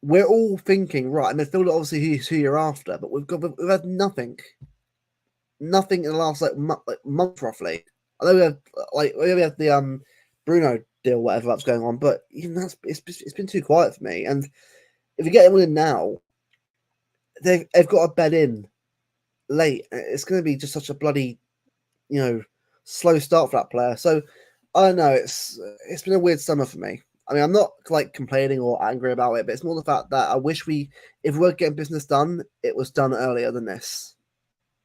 we're all thinking, right? And midfield obviously who you're after, but we've had nothing in the last month roughly. I know we have the Bruno deal, whatever that's going on, but even it's been too quiet for me. And if you get them in now, they've got a bed in late. It's going to be just such a bloody, slow start for that player. So I don't know. It's been a weird summer for me. I mean, I'm not like complaining or angry about it, but it's more the fact that I wish if we were getting business done, it was done earlier than this.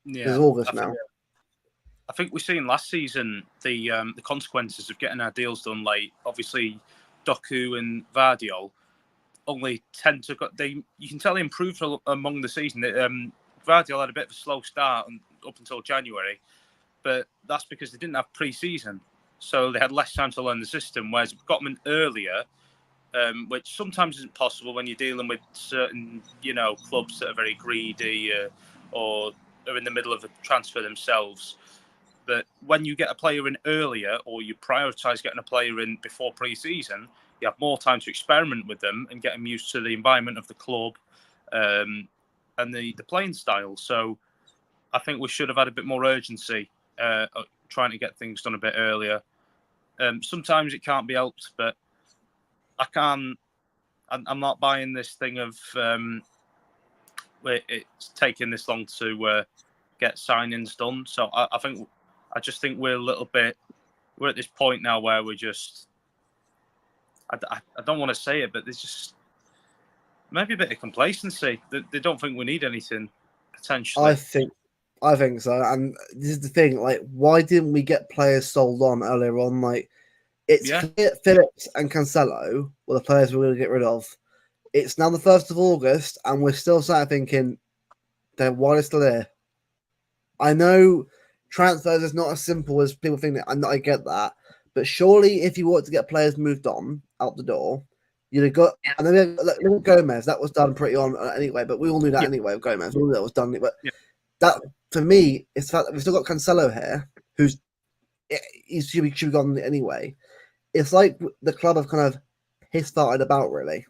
Yeah, It's August now. I think we've seen last season the consequences of getting our deals done late. Obviously, Doku and Vardiol only tend to you can tell they improved among the season. Vardiol had a bit of a slow start up until January, but that's because they didn't have pre-season, so they had less time to learn the system. Whereas if we got them in earlier, which sometimes isn't possible when you're dealing with certain clubs that are very greedy or are in the middle of a transfer themselves. But when you get a player in earlier, or you prioritise getting a player in before pre-season, you have more time to experiment with them and get them used to the environment of the club and the playing style. So I think we should have had a bit more urgency trying to get things done a bit earlier. Sometimes it can't be helped, but I'm not buying this thing of it's taking this long to get signings done. So I just think we're at this point now where we're just, I don't want to say it, but there's just maybe a bit of complacency. They don't think we need anything, potentially. I think so. And this is the thing, like, why didn't we get players sold on earlier on? Like, it's clear Phillips and Cancelo were the players we're going to get rid of. It's now the 1st of August, and we're still sat thinking, then why are they still there? I know transfers is not as simple as people think. I get that. But surely if you want to get players moved on out the door, you'd have got... And then Gomez, that was done pretty on anyway, but we all knew that anyway with Gomez. We all knew that was done. But that, for me, it's the fact that we've still got Cancelo here, he should be gone anyway. It's like the club have kind of pissed-farted about, really.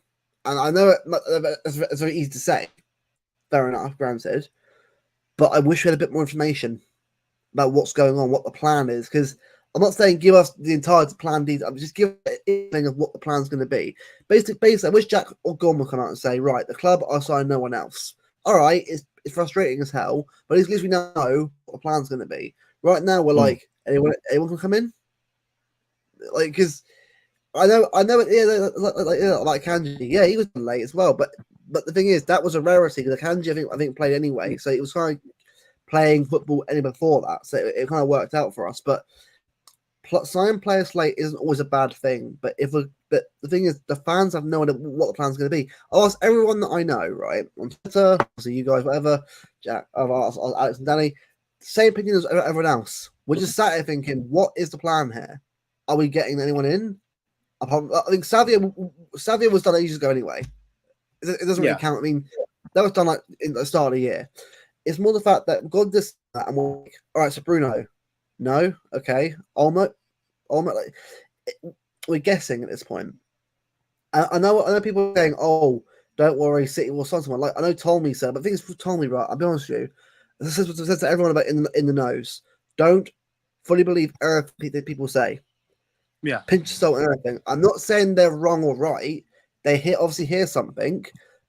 And I know it's very easy to say. Fair enough, granted. But I wish we had a bit more information about what's going on, what the plan is. Because I'm not saying give us the entire plan detail. I'm just giving an inkling of what the plan's going to be. Basically, I wish Jack or Gorman would come out and say, right, the club, I signed no one else. All right, it's frustrating as hell, but at least we know what the plan's going to be. Right now, we're like, anyone can come in? Like, because I know, like Kanji, yeah, he was late as well, but the thing is, that was a rarity because Kanji, I think played anyway, so it was kind of playing football any before that, so it kind of worked out for us. But signing players late isn't always a bad thing, but the thing is, the fans have no idea what the plan's going to be. I'll ask everyone that I know, right, on Twitter, obviously you guys, whatever, Jack, I've asked Alex and Danny, same opinion as everyone else. We're just sat here thinking, what is the plan here? Are we getting anyone in? I think Savia was done ages ago anyway. It doesn't really count. I mean, that was done like in the start of the year. It's more the fact that we've got this and we're like, all right, so Bruno, no, okay, Olmo, like, we're guessing at this point. I know people are saying, oh, don't worry, City will sign someone. Like, I know Tommy said, but the thing is, Tommy, right, I'll be honest with you, this is what it says to everyone about in the nose. Don't fully believe everything that people say. Yeah. Pinch of salt and everything. I'm not saying they're wrong or right. They obviously hear something,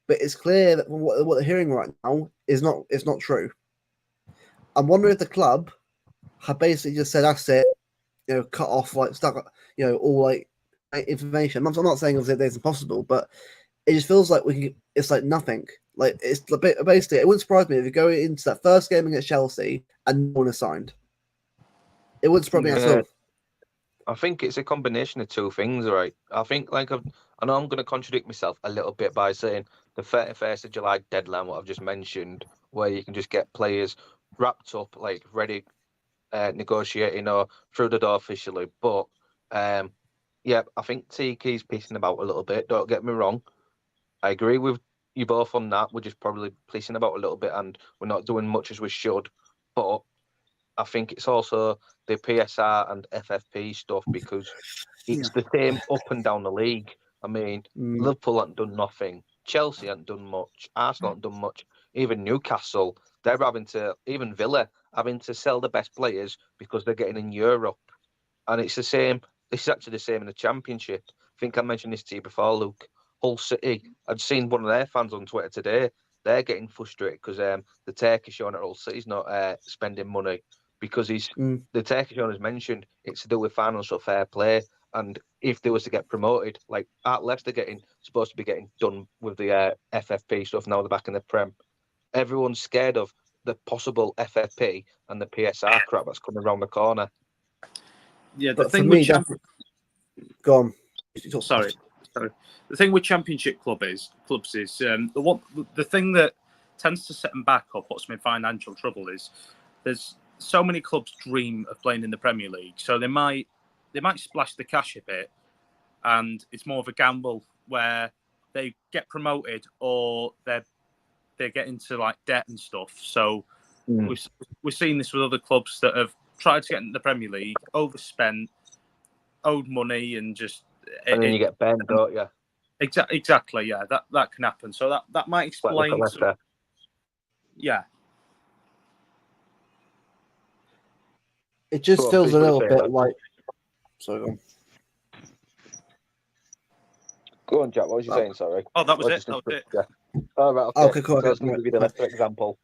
but it's clear that what they're hearing right now is not true. I'm wondering if the club have basically just said, that's it, cut off, like, stuck, all, like, information. I'm not saying obviously it's impossible, but it just feels like it's like nothing. Like, it's basically, it wouldn't surprise me if you go into that first game against Chelsea and no one is signed. It wouldn't surprise me at all. I think it's a combination of two things, right? I think, like, I know I'm going to contradict myself a little bit by saying the 31st of July deadline, what I've just mentioned, where you can just get players wrapped up, like, ready, negotiating or through the door officially. But, yeah, I think Tiki's pissing about a little bit. Don't get me wrong. I agree with you both on that. We're just probably pissing about a little bit and we're not doing much as we should. But I think it's also the PSR and FFP stuff because it's the same up and down the league. I mean, Liverpool haven't done nothing. Chelsea haven't done much. Arsenal haven't done much. Even Newcastle, even Villa, having to sell the best players because they're getting in Europe. And it's the same. This is actually the same in the Championship. I think I mentioned this to you before, Luke. Hull City, I'd seen one of their fans on Twitter today. They're getting frustrated because the Turkish owner at Hull City's not spending money because the Turkish owner's mentioned it's to do with financial fair play. And if they was to get promoted, like at Leicester supposed to be getting done with the FFP stuff, now they're back in the Prem. Everyone's scared of the possible FFP and the PSR crap that's coming around the corner. Yeah, But for me, go on. Sorry. The thing with Championship clubs is the thing that tends to set them back or puts them in financial trouble is there's so many clubs dream of playing in the Premier League, so they might splash the cash a bit, and it's more of a gamble where they get promoted or they get into like debt and stuff. So we're seeing this with other clubs that have tried to get into the Premier League, overspent, owed money, and then you get banned, don't you? Exactly. Yeah, that can happen. So that might explain. Yeah. It just feels a little bit like. Sorry, go on. Go on, Jack. What was you saying? Sorry. Oh, that was it. Yeah. Oh, right. Okay. Okay, cool. So I was going to give you the Leicester example.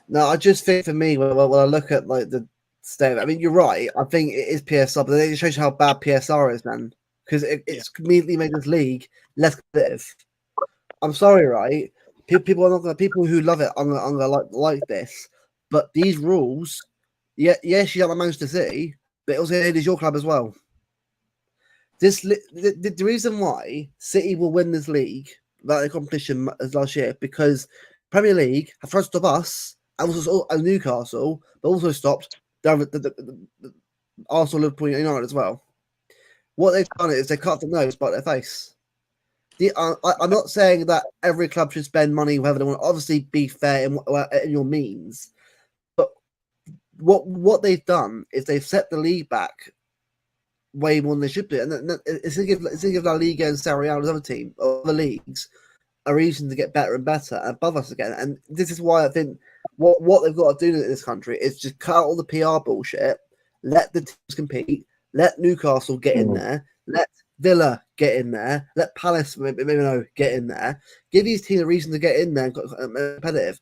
No, I just think for me, when I look at like the state, I mean, you're right. I think it is PSR, but it shows you how bad PSR is, man. Because it's immediately made this league less competitive. I'm sorry, right? People who love it, I'm gonna like this. But these rules, yes, you have Manchester City, but also it is your club as well. The reason why City will win this league without a competition as last year because Premier League have tried to stop us and also Newcastle, but also stopped the Arsenal, Liverpool, United as well. What they've done is they cut the nose by their face. I'm not saying that every club should spend money wherever they want. Obviously, be fair in your means. But what they've done is they've set the league back way more than they should do, and it's going to give La Liga and Serie A, other team, other leagues, a reason to get better and better above us again. And this is why I think what they've got to do in this country is just cut out all the PR bullshit, let the teams compete, let Newcastle get in there, let Villa get in there, let Palace get in there, give these teams a reason to get in there and competitive.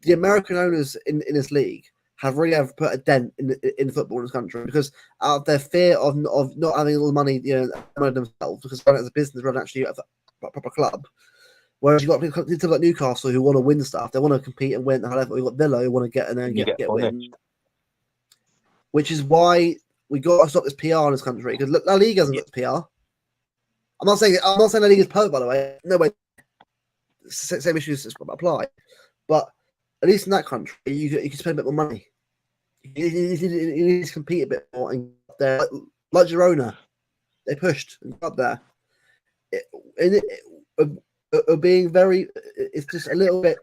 The American owners in this league have really put a dent in football in this country because out of their fear of not having all the money, themselves, because as a business rather than actually a proper club. Whereas you've got people like Newcastle who want to win stuff, they want to compete and win. However, we've got Villa who want to get in there and get win. Which is why we got to stop this PR in this country because La Liga hasn't got PR. I'm not saying La Liga is perfect, by the way. No way. Same issues apply, but at least in that country, you can spend a bit more money. You need to compete a bit more and get there. Like Girona, they pushed and got there. Being very, it's just a little bit.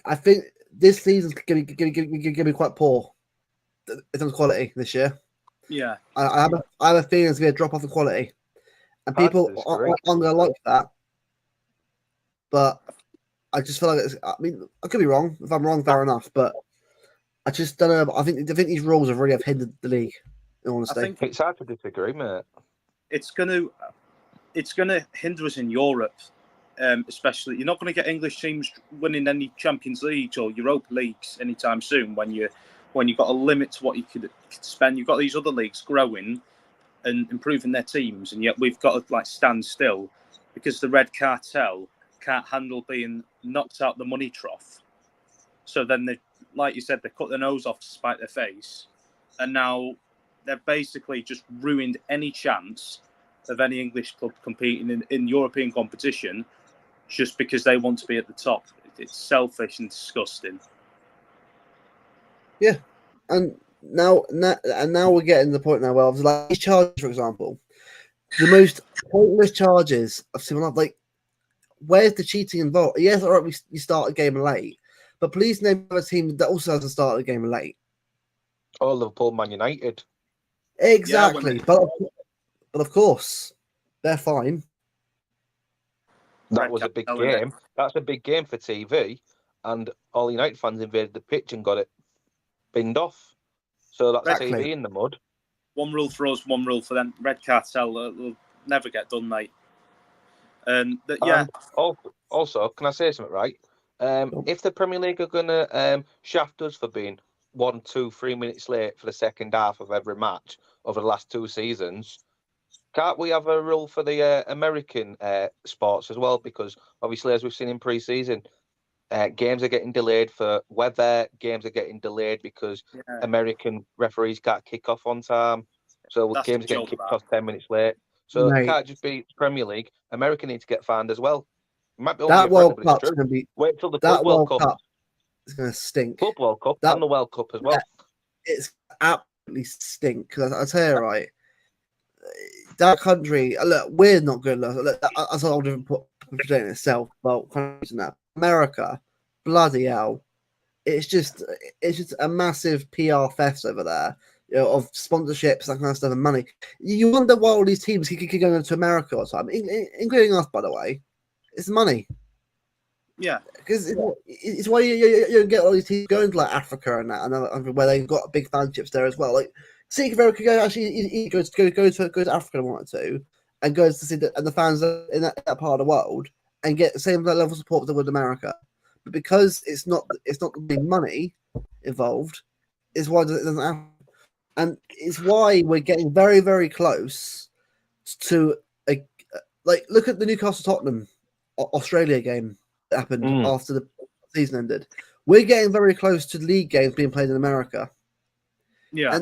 I think this season's going to be quite poor in terms of quality this year. Yeah, I have a feeling there's going to be a drop off in quality, and people aren't going to like that. But I just feel like I mean, I could be wrong. If I'm wrong, fair enough. But I just don't know. I think these rules have really hindered the league. In honesty, I think it's hard to disagree, mate. It's going to hinder us in Europe, especially. You're not going to get English teams winning any Champions Leagues or Europa Leagues anytime soon. When you've got a limit to what you could spend, you've got these other leagues growing and improving their teams, and yet we've got to stand still because the red cartel can't handle being knocked out the money trough. So then they, like you said, they cut their nose off to spite their face, and now they've basically just ruined any chance of any English club competing in European competition just because they want to be at the top. It's selfish and disgusting. Yeah, and now we're getting to the point now where obviously like these charges, for example, the most pointless charges I've seen. Like, where's the cheating involved? Yes, all right, you start a game late, but please name a team that also hasn't started a game late. Oh, Liverpool, Man United. Exactly, but of course they're fine. That was a big game. That's a big game for TV, and all United fans invaded the pitch and got it binned off. So that's TV in the mud. One rule for us, one rule for them. Red cartel will never get done, mate. And also, can I say something? Right? If the Premier League are going to shaft us for being 1, 2, 3 minutes late for the second half of every match over the last 2 seasons. Can't we have a rule for the American sports as well? Because obviously, as we've seen in pre-season, games are getting delayed for weather. Games are getting delayed because American referees can't kick off on time. So That's games are getting joke, kicked that. off 10 minutes late. So it Mate, can't just be Premier League. America needs to get fined as well. It might be that overly World aggressive, but it's Cup's true. going to be Wait till the that Club World World Cup. Cup is going to stink. Club World Cup That- and the World Cup as well. It's absolutely stink. Because I tell you, right, that country. Look, we're not good. Look, that's a whole different project in itself. But that America, bloody hell, it's just a massive PR fest over there. You know, of sponsorships, that kind of stuff, and money. You wonder why all these teams keep going to America all the time, including us, by the way. It's money. Yeah, Because it's why you get all these teams going to like Africa and that, and where they've got big fanships there as well. Like, see, if could go actually go to Africa and wanted to, and goes to see the fans in that part of the world and get the same level of support that would America. But because it's not the big money involved, is why it doesn't happen. And it's why we're getting very, very close to look at the Newcastle Tottenham Australia game that happened after the season ended. We're getting very close to league games being played in America. yeah.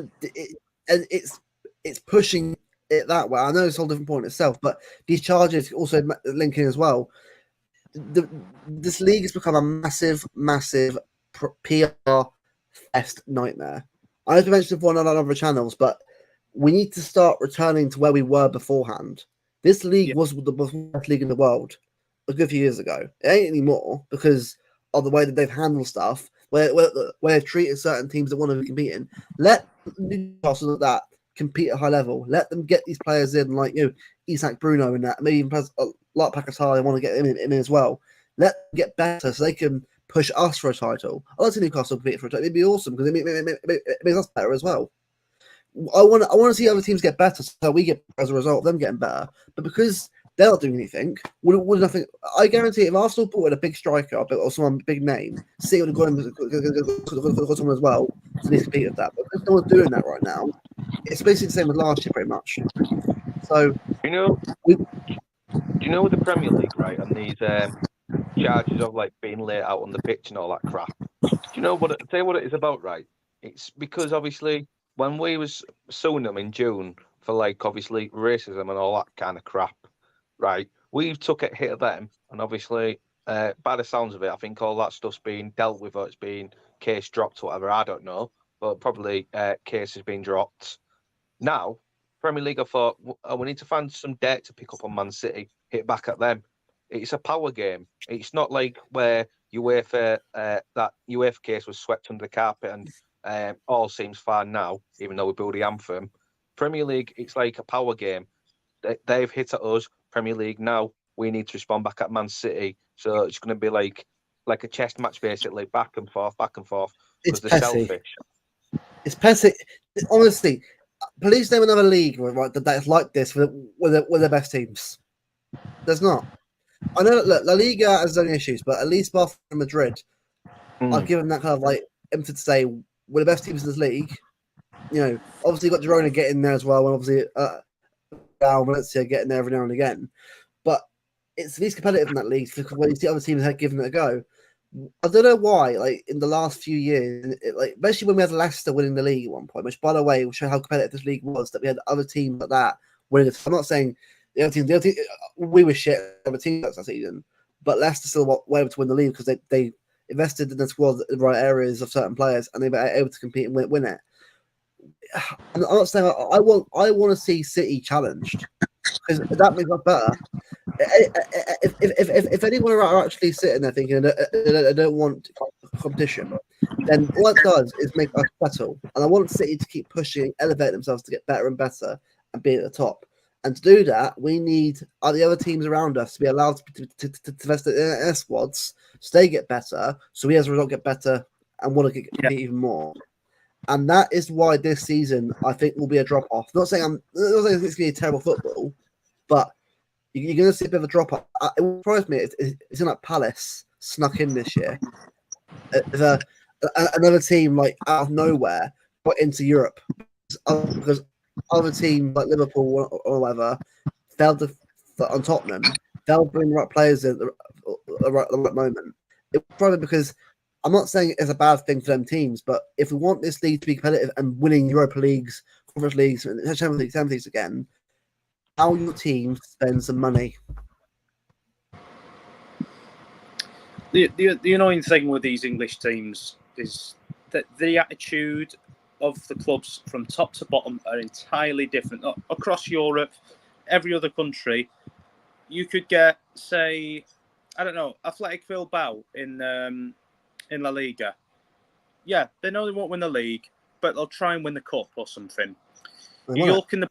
And it's pushing it that way. I know it's a whole different point itself, but these charges also link in as well. This league has become a massive PR fest nightmare. I know we mentioned before on other channels, but we need to start returning to where we were beforehand. This league was the best league in the world a good few years ago. It ain't anymore because of the way that they've handled stuff, where they've treated certain teams that want to be competing. Let Newcastle like that compete at a high level. Let them get these players in, like Isak Bruno and that, maybe even like Pakistan. They want to get him in as well. Let them get better so they can push us for a title. I'd like to see Newcastle compete for a title. It'd be awesome because it makes us better as well. I want to see other teams get better so we get as a result of them getting better. But because they're not doing anything, would nothing. I guarantee if Arsenal bought a big striker or someone big name, City would have got someone as well to compete with that. But because no one's doing that right now, it's basically the same as last year, pretty much. So Do you know with the Premier League, right, and these charges of like being late out on the pitch and all that crap? Do you know what? Tell you what it is about, right? It's because obviously when we was suing them in June for like obviously racism and all that kind of crap, right? We've took a hit of them, and obviously, by the sounds of it, I think all that stuff's been dealt with, or it's been case dropped, or whatever. I don't know, but probably case has been dropped. Now, Premier League, I thought we need to find some debt to pick up on Man City, hit back at them. It's a power game. It's not like where UEFA that UEFA case was swept under the carpet and all seems fine now, even though we build the anthem. Premier League, it's like a power game. They've hit at us. Premier League now, we need to respond back at Man City. So it's going to be like a chess match, basically, back and forth, because they're selfish. It's petty. Honestly, please name another league right that's like this with the best teams. There's not. I know La Liga has its own issues, but at least Barcelona and Madrid, I've given that kind of like emphasis to say we're the best teams in this league. You know, obviously you've got Girona getting there as well, and obviously Valencia getting there every now and again. But it's least competitive in that league because when you see other teams have given it a go. I don't know why, like in the last few years, especially when we had Leicester winning the league at one point, which by the way will show how competitive this league was, that we had other teams like that winning it. I'm not saying the other team, we were shit other teams that season, but Leicester still were able to win the league because they invested in the squad in the right areas of certain players and they were able to compete and win it. I'm not saying I want to see City challenged because that makes us better. If anyone are actually sitting there thinking I don't want competition, then all it does is make us settle. And I want City to keep pushing, elevate themselves to get better and better and be at the top. And to do that, we need the other teams around us to be allowed to invest in their squads, so they get better, so we as a result get better and want to compete even more. And that is why this season I think will be a drop off. Not saying it's going to be a terrible football, but you're going to see a bit of a drop off. It will surprise me. It's in like Palace snuck in this year. another team like out of nowhere got into Europe because other teams like Liverpool or whatever failed to on Tottenham. They'll bring the right players in at the right moment. It's probably because I'm not saying it's a bad thing for them teams, but if we want this league to be competitive and winning Europa Leagues, Conference Leagues, and Champions Leagues again, how your team spend some money. The annoying thing with these English teams is that the attitude of the clubs from top to bottom are entirely different. Across Europe, every other country, you could get, say, I don't know, Athletic Bilbao in La Liga. Yeah, they know they won't win the league, but they'll try and win the cup or something. York in the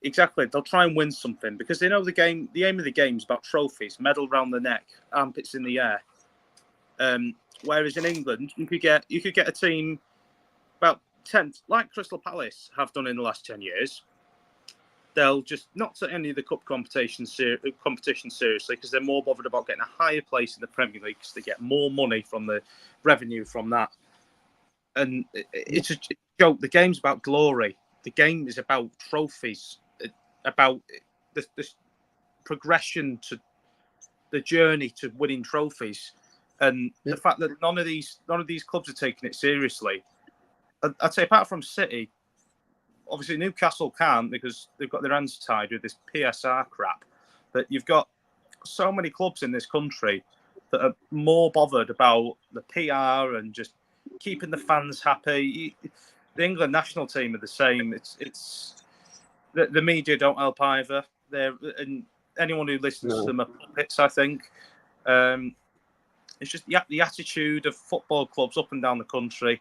exactly, they'll try and win something because they know the game. The aim of the game is about trophies, medal round the neck, armpits in the air. Whereas in England, you could get a team about 10, like Crystal Palace have done in the last 10 years. They'll just not take any of the cup competition seriously because they're more bothered about getting a higher place in the Premier League because they get more money from the revenue from that. And it's a joke. The game's about glory. The game is about trophies, about the progression to the journey to winning trophies. And the fact that none of these clubs are taking it seriously. I'd say apart from City, obviously Newcastle can't because they've got their hands tied with this PSR crap. But you've got so many clubs in this country that are more bothered about the PR and just keeping the fans happy. The England national team are the same. It's the media don't help either. And anyone who listens to them are puppets, I think. It's just the attitude of football clubs up and down the country.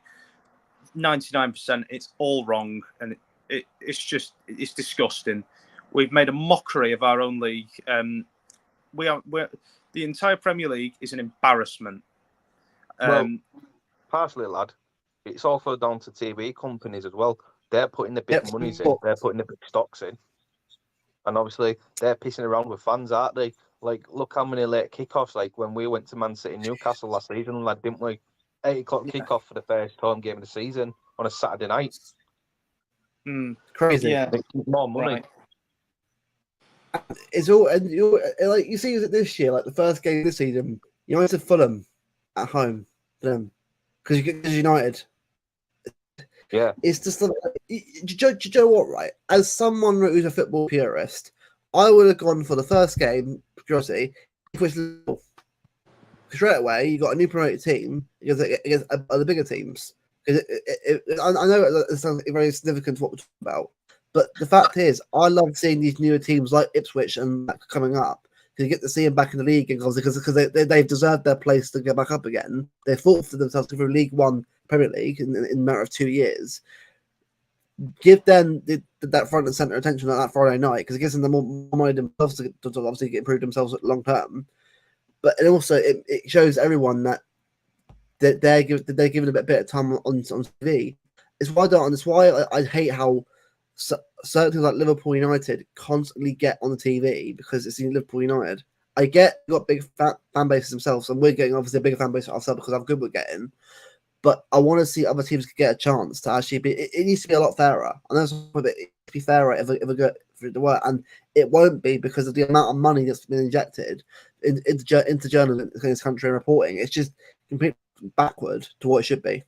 99%, it's all wrong, and it's disgusting. We've made a mockery of our own league. We're the entire Premier League is an embarrassment. Partially, lad, it's also down to TV companies as well. They're putting the big monies in. They're putting the big stocks in, and obviously they're pissing around with fans, aren't they? Like, look how many late kickoffs. Like when we went to Man City Newcastle last season, lad, didn't we? 8:00 kickoff for the first home game of the season on a Saturday night. Crazy. Yeah, more money. Right. It's all, and like you see it this year, like the first game this season, United Fulham at home for them because United. Yeah, it's just like, you know what, right? As someone who's a football purist, I would have gone for the first game, curiosity, which straight away you got a new promoted team against the bigger teams. I know it sounds very significant to what we're talking about, but the fact is, I love seeing these newer teams like Ipswich and coming up. You get to see them back in the league because they've deserved their place to go back up again. They fought for themselves through League One, Premier League in a matter of 2 years. Give them that front and center attention on that Friday night because it gives them the more money themselves to obviously improve themselves long term. But also it shows everyone that they're giving a bit of time on TV. It's why I hate how certain things like Liverpool United constantly get on the TV because it's in Liverpool United. I get we've got big fan bases themselves, and we're getting obviously a bigger fan base ourselves because how good we're getting. But I want to see other teams get a chance to actually be. It needs to be a lot fairer. I know it's a bit to be fairer if we go through the work, and it won't be because of the amount of money that's been injected into journalism in this country and reporting. It's just completely backward to what it should be,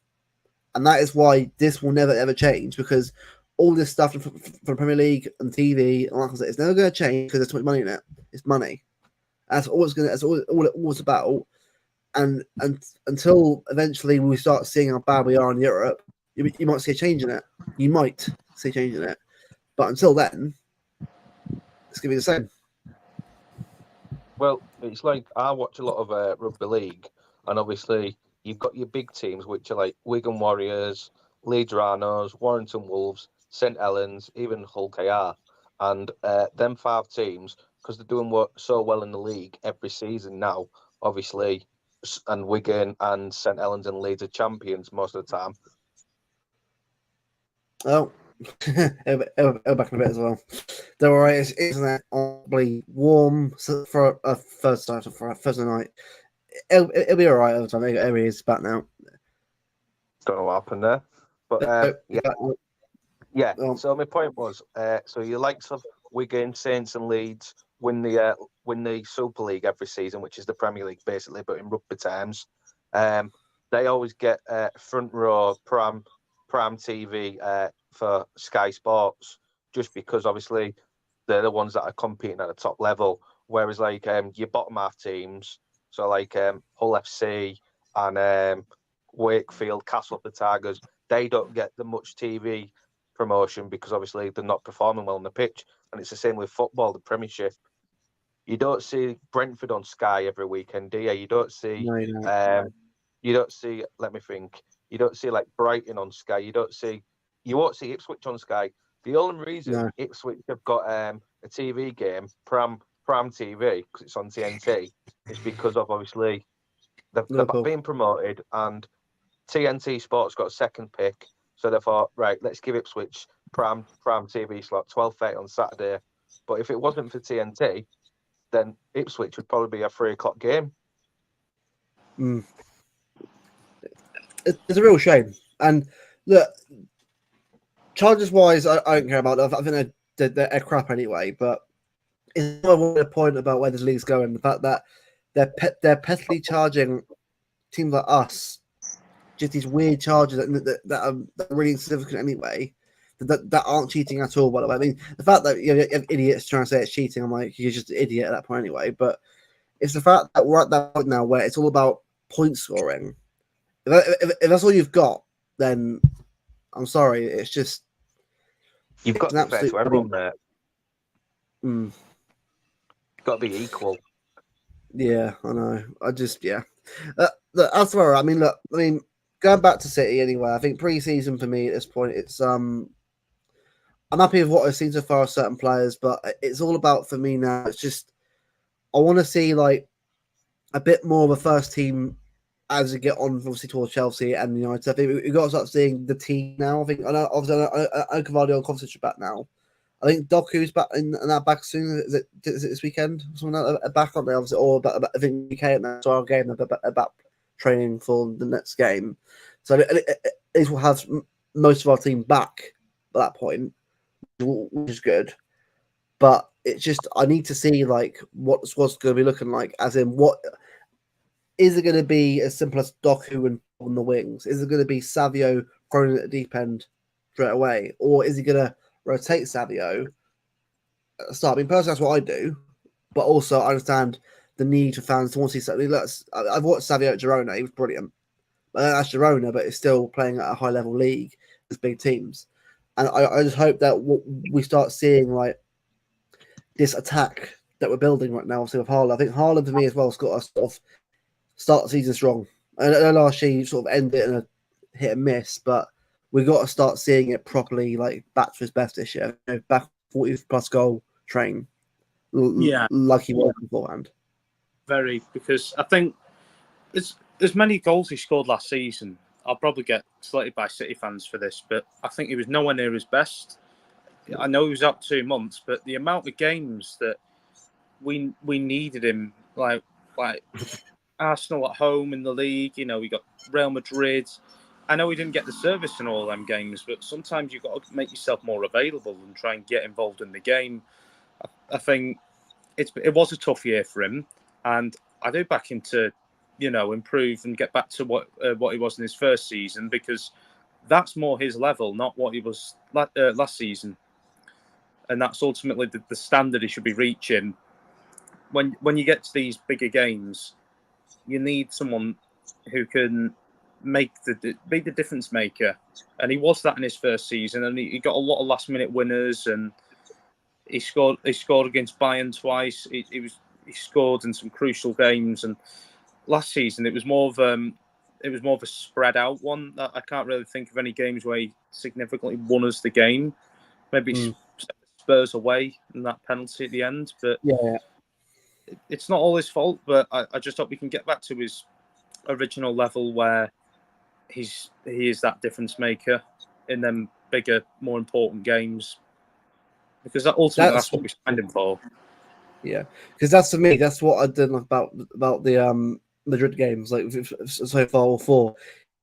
and that is why this will never ever change because all this stuff from Premier League and TV and like I said, it's never going to change because there's too much money in it. It's money. That's all it's going. That's all it's about. And until eventually we start seeing how bad we are in Europe, you might see a change in it. You might see a change in it, but until then, it's going to be the same. Well, it's like I watch a lot of rugby league, and obviously you've got your big teams, which are like Wigan Warriors, Leeds Rhinos, Warrington Wolves, St Helens, even Hull KR, and them 5 teams because they're doing so well in the league every season now. Obviously, and Wigan and St Helens and Leeds are champions most of the time. Oh, it'll back in a bit as well. Don't worry, isn't that awfully warm for a Thursday night? It'll be all right over time. Every is back now. Don't know what happened there, but yeah. So my point was, so your likes of Wigan, Saints, and Leeds win the Super League every season, which is the Premier League basically, but in rugby terms. They always get front row prime TV for Sky Sports, just because obviously they're the ones that are competing at the top level. Whereas like your bottom half teams, so like Hull FC and Wakefield, Castle up the Tigers, they don't get the much TV promotion because obviously they're not performing well on the pitch. And it's the same with football, the Premiership. You don't see Brentford on Sky every weekend, do you? You don't see. No, you don't. You don't see. Let me think. You don't see like Brighton on Sky. You don't see. You won't see Ipswich on Sky. The only reason Ipswich have got a TV game, Prime TV, because it's on TNT, is because of obviously they're being promoted, and TNT Sports got a second pick, so they thought, right, let's give Ipswich Prime TV slot 12:30 on Saturday. But if it wasn't for TNT, then Ipswich would probably be a 3:00 game. It's a real shame. And look, charges wise, I don't care about that. I think they're crap anyway. But it's a point about where this league's going. The fact that they're petty charging teams like us just these weird charges that are really insignificant anyway. That aren't cheating at all. By the way, I mean the fact that you have idiots trying to say it's cheating. I'm like, you're just an idiot at that point anyway. But it's the fact that we're at that point now where it's all about point scoring. If that's all you've got, then I'm sorry. It's just you've got to be fair to everyone there. Got to be equal. Yeah, I know. Look, elsewhere, I mean, going back to City anyway. I think pre-season for me at this point, it's I'm happy with what I've seen so far of certain players, but it's all about for me now. It's just I want to see like a bit more of a first team as we get on, obviously, towards Chelsea and United. I think we've got to start seeing the team now. I think I know Cavardio and Kovacic are back now. I think Doku's back in and that back soon. Is it this weekend? Someone back on there, obviously, or I think UK at that our game about training for the next game. So at least we'll have most of our team back at that point, which is good. But it's just I need to see like what's going to be looking like, as in what. Is it going to be as simple as Doku and on the wings? Is it going to be Savio thrown at the deep end straight away? Or is he going to rotate Savio at the start? I mean, personally, that's what I do. But also, I understand the need for fans to want to see something. I've watched Savio at Girona. He was brilliant. That's Girona, but it's still playing at a high-level league with big teams. And I just hope that we start seeing like this attack that we're building right now, obviously, with Haaland. I think Haaland, for me, as well, has got a sort of start the season strong. I know last year you sort of ended it in a hit and miss, but we've got to start seeing it properly, like back to his best this year. Back 40+ goal train. Like he was beforehand. Very, because I think there's many goals he scored last season. I'll probably get slated by City fans for this, but I think he was nowhere near his best. I know he was out 2 months, but the amount of games that we needed him, like Arsenal at home in the league, we got Real Madrid. I know we didn't get the service in all them games, but sometimes you've got to make yourself more available and try and get involved in the game. I think it was a tough year for him, and I do back him to, improve and get back to what he was in his first season, because that's more his level, not what he was last season, and that's ultimately the standard he should be reaching. When you get to these bigger games, you need someone who can be the difference maker, and he was that in his first season. And he got a lot of last minute winners, and he scored against Bayern twice. He scored in some crucial games. And last season it was more of a spread out one. I can't really think of any games where he significantly won us the game. Maybe Spurs away and that penalty at the end, but yeah. It's not all his fault, but I just hope we can get back to his original level where he is that difference maker in them bigger, more important games, because that's what we signed him for. Yeah, because that's for me. That's what I did about the Madrid games. Like so far, all four,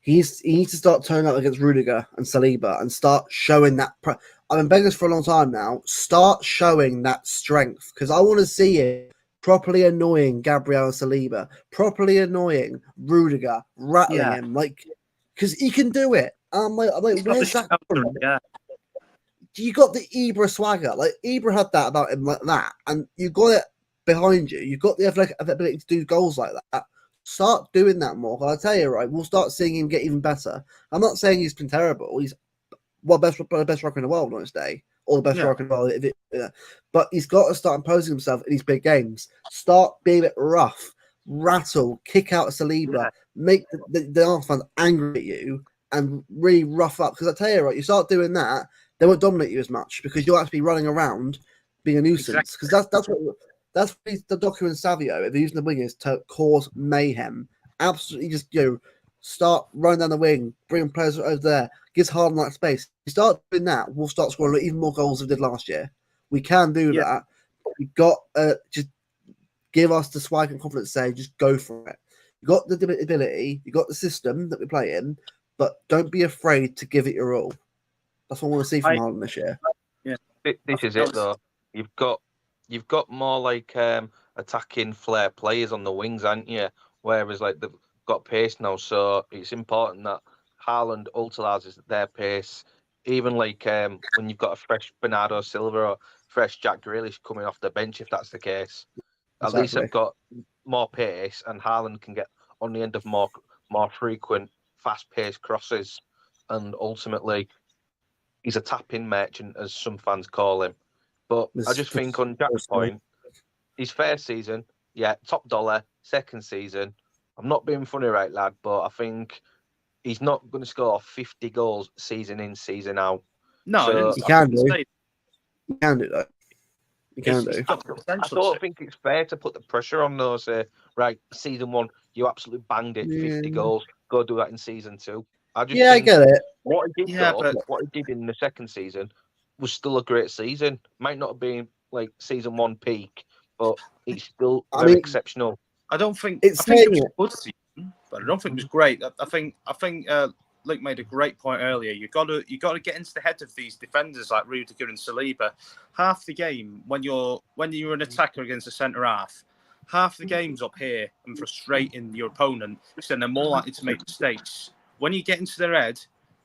he needs to start turning up against Rudiger and Saliba and start showing that. I've been begging this for a long time now. Start showing that strength because I want to see it properly annoying Gabriel and Saliba, properly annoying Rudiger, rattling him because he can do it. I'm like where's that from? Yeah. You got the Ibra swagger. Like Ibra had that about him like that, and you got it behind you. You've got the ability to do goals like that. Start doing that more. I'll tell you, right, we'll start seeing him get even better. I'm not saying he's been terrible. He's the best rocker in the world on his day, or the best rocker in the world. But he's got to start imposing himself in these big games. Start being a bit rough, rattle, kick out Saliba, make the Arsenal fans angry at you, and really rough up. Because I tell you, right, you start doing that, they won't dominate you as much because you'll actually be running around being a nuisance. Because that's what the Doku and Savio, if they're using the wingers to cause mayhem. Absolutely, just start running down the wing, bringing players over there, gives Harden that space. If you start doing that, we'll start scoring even more goals than we did last year. We can do that, but we got just give us the swag and confidence to say, just go for it. You got the ability, you got the system that we play in, but don't be afraid to give it your all. That's what I want to see from Harden this year. Yeah, this is it though. You've got more like attacking flair players on the wings, haven't you? Whereas like they've got pace now, so it's important that Haaland utilizes their pace. Even like when you've got a fresh Bernardo Silva or fresh Jack Grealish coming off the bench, if that's the case, at least they've got more pace, and Haaland can get on the end of more frequent, fast-paced crosses, and ultimately he's a tap-in merchant, as some fans call him. But I just think on Jack's point, his first season, top dollar. Second season, I'm not being funny, right, lad, but I think he's not going to score 50 goals season in, season out. No, so he can do. He can do that. He can do. I don't think it's fair to put the pressure on those. Right, season one, you absolutely banged it, 50 goals. Go do that in season two. I just I get it. What he did, what he did in the second season was still a great season. Might not have been like season one peak, but it's still very exceptional. I think it was a good season, but I don't think it was great. I think Luke made a great point earlier. You got to get into the head of these defenders like Rudiger and Saliba. Half the game when you're an attacker against a centre half the game's up here and frustrating your opponent, because then they're more likely to make mistakes. When you get into their head,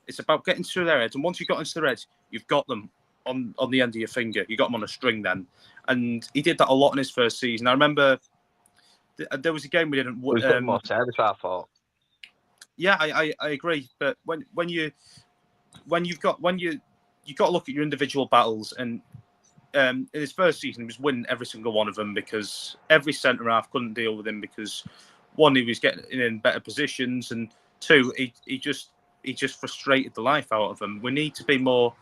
it's about getting through their head, and once you've got into their head, you've got them on the end of your finger. You got them on a string then, and he did that a lot in his first season. I remember there was a game we didn't. We've got more service, I thought. Yeah, I agree, but when you've got to look at your individual battles, and in his first season he was winning every single one of them because every centre half couldn't deal with him because one, he was getting in better positions, and two, he just frustrated the life out of them. We need to be more.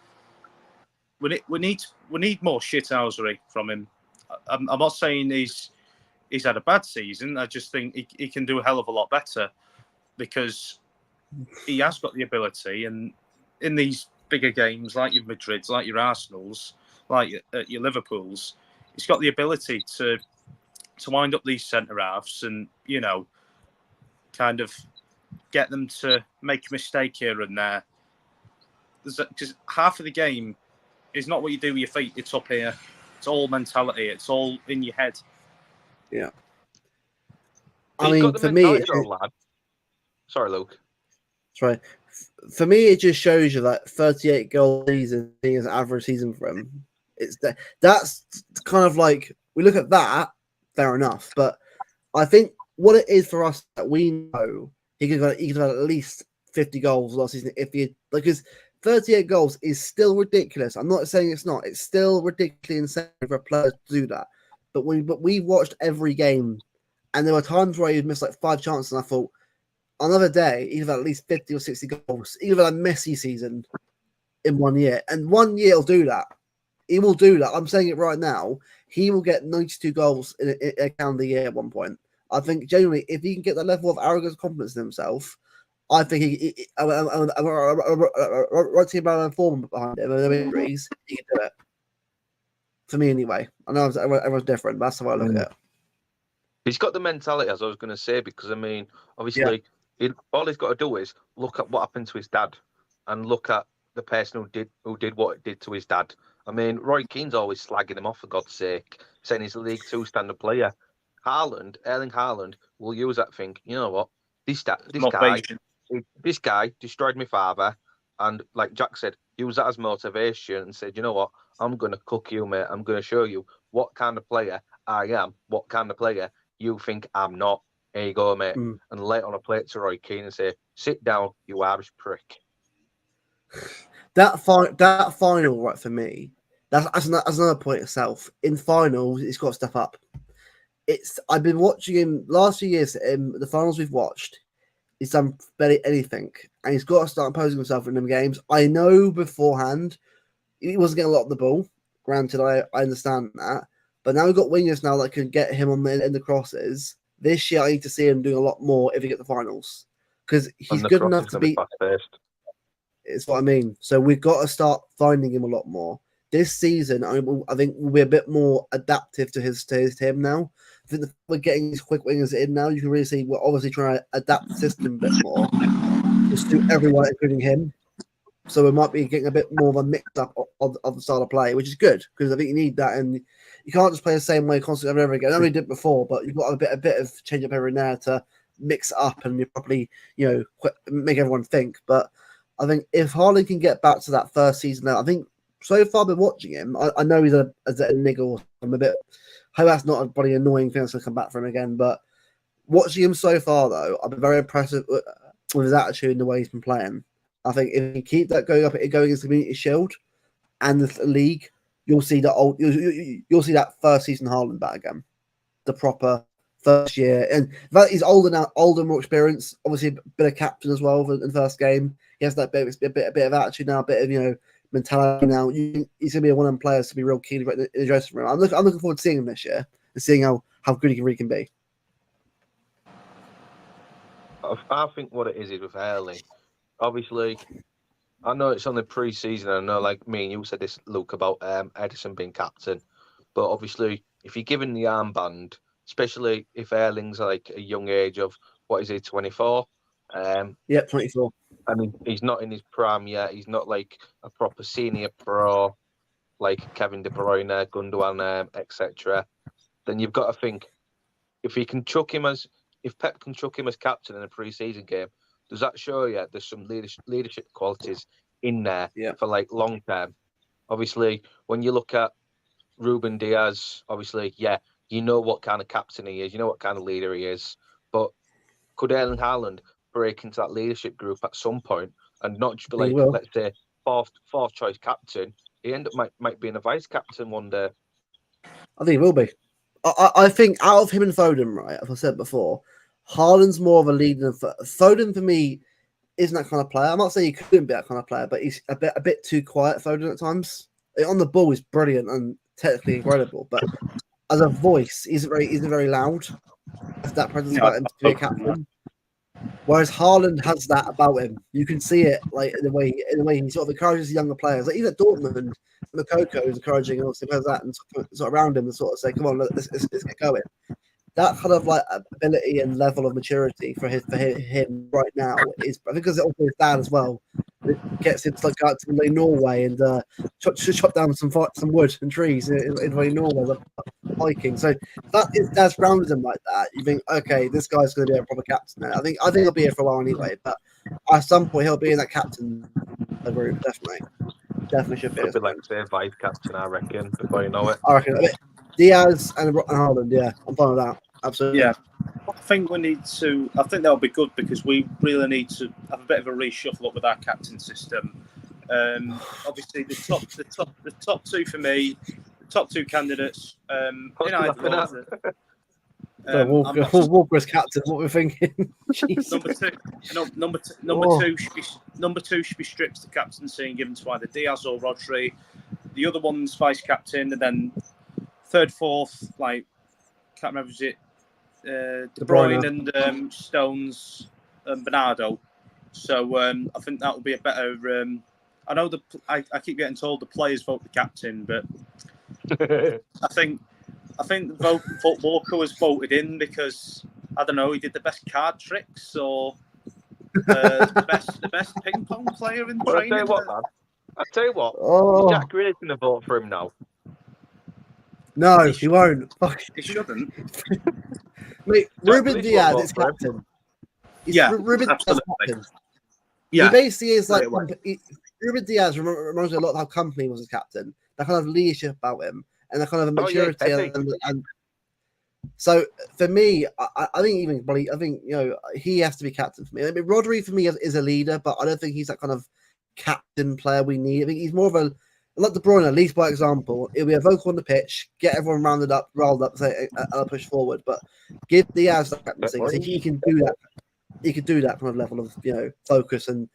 We need more shithousery from him. I'm not saying he's had a bad season. I just think he can do a hell of a lot better because he has got the ability, and in these bigger games like your Madrids, like your Arsenals, like your Liverpools, he's got the ability to wind up these centre halves and kind of get them to make a mistake here and there. Because half of the game is not what you do with your feet; it's up here. It's all mentality. It's all in your head. Yeah. I mean, for me, sorry, Luke. Sorry. For me, it just shows you that 38 goal season is an average season for him. That's kind of like, we look at that, fair enough. But I think what it is for us that we know he could have at least 50 goals last season if he, because 38 goals is still ridiculous. I'm not saying it's not. It's still ridiculously insane for a player to do that. But we watched every game, and there were times where he'd miss like 5 chances, and I thought, another day, he'd have at least 50 or 60 goals, even a Messi season in 1 year. And 1 year he'll do that. He will do that. I'm saying it right now. He will get 92 goals in a calendar year at one point. I think, genuinely, if he can get that level of arrogance and confidence in himself, I think right team around form behind him and injuries, he can do it. For me, anyway. I know everyone's different, but that's how I look at it. He's got the mentality, as I was going to say, because, I mean, obviously, All he's got to do is look at what happened to his dad, and look at the person who did what it did to his dad. I mean, Roy Keane's always slagging him off, for God's sake, saying he's a League Two standard player. Erling Haaland will use that thing. You know what? This guy destroyed my father, and like Jack said, use that as motivation and said, you know what? I'm going to cook you, mate. I'm going to show you what kind of player I am, what kind of player you think I'm not. Here you go, mate. And lay it on a plate to Roy Keane and say, sit down, you Irish prick. That final, right, for me, that's another point itself. In finals, it's got to step up. I've been watching him last few years. The finals we've watched, he's done barely anything, and he's got to start imposing himself in them games. I know beforehand he wasn't getting a lot of the ball. Granted, I understand that, but now we've got wingers now that can get him on the crosses. This year, I need to see him doing a lot more if we get the finals, because he's good enough to beat. It's what I mean. So we've got to start finding him a lot more this season. I think we'll be a bit more adaptive to his team now. I think we're getting these quick wingers in now. You can really see we're obviously trying to adapt the system a bit more to suit everyone, including him. So we might be getting a bit more of a mix-up of the style of play, which is good, because I think you need that, and you can't just play the same way constantly over and over again. I know we did before, but you've got a bit of change up every now to mix it up and you properly, make everyone think. But I think if Haaland can get back to that first season now, I think so far I've been watching him. I know he's a niggle. I'm a bit. I hope that's not a bloody annoying thing that's going to come back for him again. But watching him so far, though, I've been very impressed with his attitude and the way he's been playing. I think if you keep that going against the Community Shield and the league, you'll see that you'll see that first season Haaland back again, the proper first year. And that he's older now, more experience. Obviously, a bit of captain as well in the first game. He has that bit of attitude now, a bit of mentality now. He's going to be one of them players to be real keen in the dressing room. I'm looking forward to seeing him this year and seeing how good he really can be. I think what it is with Erling, obviously, I know it's only pre-season. I know, like me and you said this, Luke, about Edison being captain. But obviously, if you're given the armband, especially if Erling's like a young age of, what is he, 24? Yeah, 24. I mean, he's not in his prime yet. He's not like a proper senior pro, like Kevin De Bruyne, Gundogan, etc. Then you've got to think, if Pep can chuck him as captain in a pre-season game, does that show you there's some leadership qualities in there for like long term? Obviously, when you look at Ruben Diaz, obviously, you know what kind of captain he is, you know what kind of leader he is. But could Erling Haaland break into that leadership group at some point and not just be like, let's say, fourth choice captain? He might be in a vice captain one day. I think he will be. I think out of him and Foden, right, as I said before, Haaland's more of a leader than Foden. For me, isn't that kind of player. I'm not saying he couldn't be that kind of player, but he's a bit too quiet, Foden, at times. On the ball, he's brilliant and technically incredible, but as a voice, he's very loud. Has that presence about him to be a captain. Whereas Haaland has that about him. You can see it like in the way he sort of encourages younger players. Like even at Dortmund, Makoko is encouraging also has that and sort of around him and sort of say, "Come on, let's get going." That kind of like ability and level of maturity for him right now is, I think, because it also his dad as well. It gets him to like go out to Norway and chop down some wood and trees in Norway, like hiking. So that's grounded him like that. You think, okay, this guy's going to be a proper captain now. I think he'll be here for a while anyway, but at some point he'll be in that captain group. Definitely should be. Could be like say vice captain, I reckon, before you know it. I reckon Diaz and Haaland. Yeah, I'm fine with that. Absolutely. Yeah, I think we need to. I think that'll be good because we really need to have a bit of a reshuffle up with our captain system. Obviously, the top two for me, the top two candidates. Walker's captain. What we're thinking. Number two should be stripped to captaincy and given to either Diaz or Rodri. The other one's vice captain, and then third, fourth, like can't remember, is it De Bruyne and Stones and Bernardo. So I think that will be a better. I know I keep getting told the players vote the captain, but I think Walker was voted in because I don't know, he did the best card tricks or the best ping pong player in Well, I training. tell you what, man. I tell you what. Oh Is Jack Grealish going to vote for him now? no, he won't. Fuck. He shouldn't. Mate, Jack Ruben Grealish Diaz won't is vote for him. captain. He's Yeah, Ruben Diaz absolutely. captain. Yeah, He basically is like Straight away. Ruben Diaz reminds me a lot of how Company was as captain. That kind of leadership about him and that kind of Oh, yeah, maturity heavy. and so for me, I think he has to be captain for me. I mean, Rodri for me is a leader, but I don't think he's that kind of captain player we need. I think he's more of a like De Bruyne, at least by example. He'll be a vocal on the pitch, get everyone riled up, say a push forward. But give Diaz that captaincy because he can do that. He could do that kind of level of focus and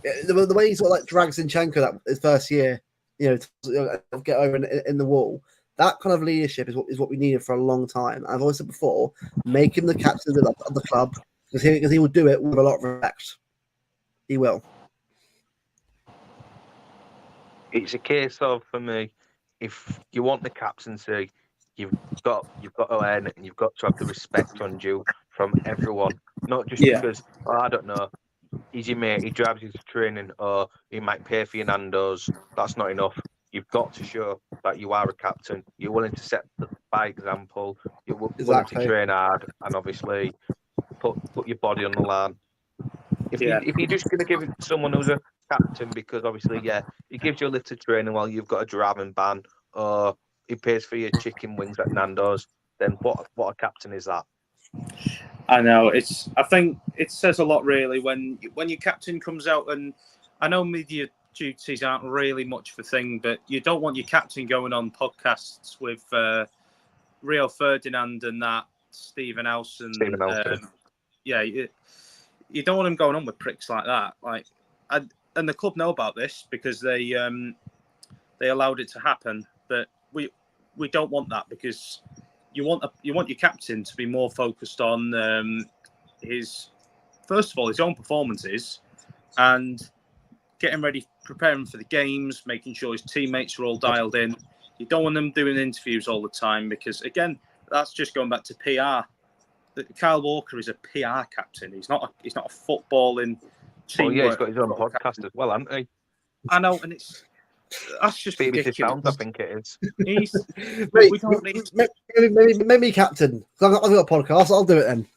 the way he sort of like drags Zinchenko that his first year, to get over in the wall. That kind of leadership is what we needed for a long time. I've always said before, make him the captain of the club because he will do it with a lot of respect. He will. It's a case of, for me, if you want the captaincy, you've got to earn it, and you've got to have the respect on you from everyone. Not just because I don't know, he's your mate, he drives you to training, or he might pay for your Nando's. That's not enough. You've got to show that you are a captain. You're willing to set by example. You're willing to train hard, and obviously put your body on the line. If you're just going to give it to someone who's a captain because obviously, he gives you a lift of training while you've got a driving ban, or he pays for your chicken wings at Nando's, then what a captain is that? I know I think it says a lot really when your captain comes out, and I know media duties aren't really much of a thing, but you don't want your captain going on podcasts with Rio Ferdinand and that Stephen Elson. You don't want him going on with pricks like that. And the club know about this because they allowed it to happen. But we don't want that because you want your captain to be more focused on his own performances and getting ready, preparing for the games, making sure his teammates are all dialed in. You don't want them doing interviews all the time because again, that's just going back to PR. Kyle Walker is a PR captain. He's not a footballing teamwork. He's got his own podcast as well, hasn't he? I know, and that's just BBC ridiculous. Sounds, I think it is. We don't need maybe captain. I've got a podcast. I'll do it then.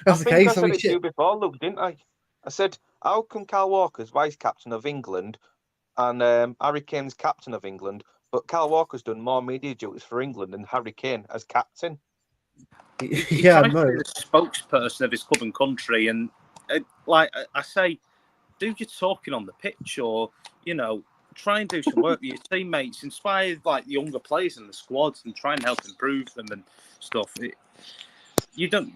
I think I said it to you before, Luke, didn't I? I said, how come Kyle Walker's vice captain of England and Harry Kane's captain of England, but Kyle Walker's done more media duties for England than Harry Kane as captain? He tries to be the spokesperson of his club and country, and like I say, do your talking on the pitch, or try and do some work with your teammates, inspire like younger players in the squads, and try and help improve them and stuff. You don't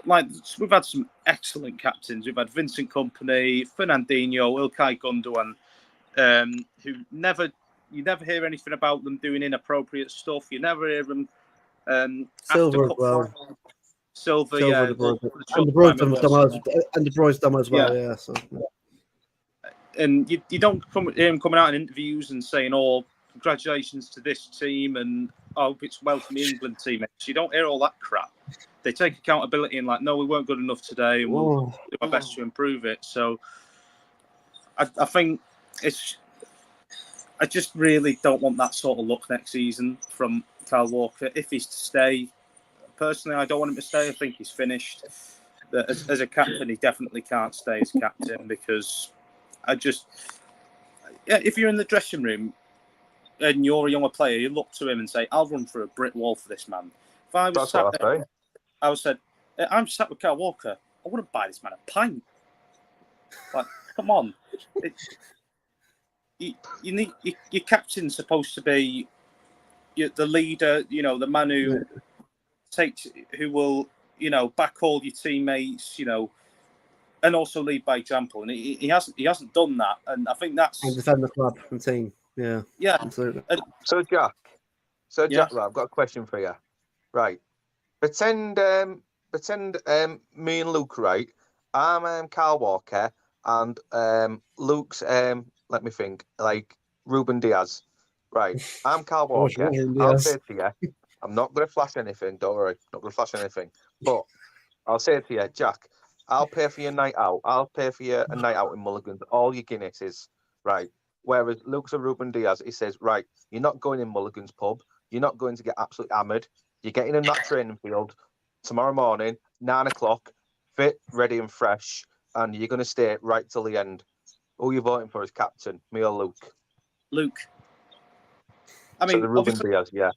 we've had some excellent captains. We've had Vincent Kompany, Fernandinho, Ilkay Gundogan, who you never hear anything about them doing inappropriate stuff. You never hear them. Silver as well. Silver, yeah. And De Bruyne's done as well, yeah. So, yeah. And you don't hear him coming out in interviews and saying, "Oh, congratulations to this team," and "I hope it's well from the England teammates." You don't hear all that crap. They take accountability and like, "No, we weren't good enough today, and we'll do our best to improve it." So, I think I just really don't want that sort of look next season from Kyle Walker. If he's to stay, personally, I don't want him to stay. I think he's finished. But as a captain, he definitely can't stay as captain because if you're in the dressing room and you're a younger player, you look to him and say, "I'll run through a brick wall for this man." If I was I'm sat with Kyle Walker, I wouldn't buy this man a pint. Like, come on. You need your captain's supposed to be the leader, the man who will, back all your teammates, and also lead by example. And he hasn't done that, and I think that's and defend the club and team. Yeah, absolutely. So Jack, right, I've got a question for you. Right, pretend me and Luke, right? I'm Kyle Walker, and Luke's let me think, like Ruben Diaz. Right, I'm Kyle Walker. I'll say to you, I'm not going to flash anything. Don't worry, not going to flash anything. But I'll say to you, Jack, I'll pay for your night out. I'll pay for a night out in Mulligan's. All your Guinnesses, right? Whereas Lucas and Ruben Diaz, he says, right, you're not going in Mulligan's pub. You're not going to get absolutely hammered. You're getting in that training field tomorrow morning, 9 o'clock, fit, ready and fresh, and you're going to stay right till the end. Who are you voting for as captain, me or Luke? Luke. I So mean, the Ruben Diaz, yeah.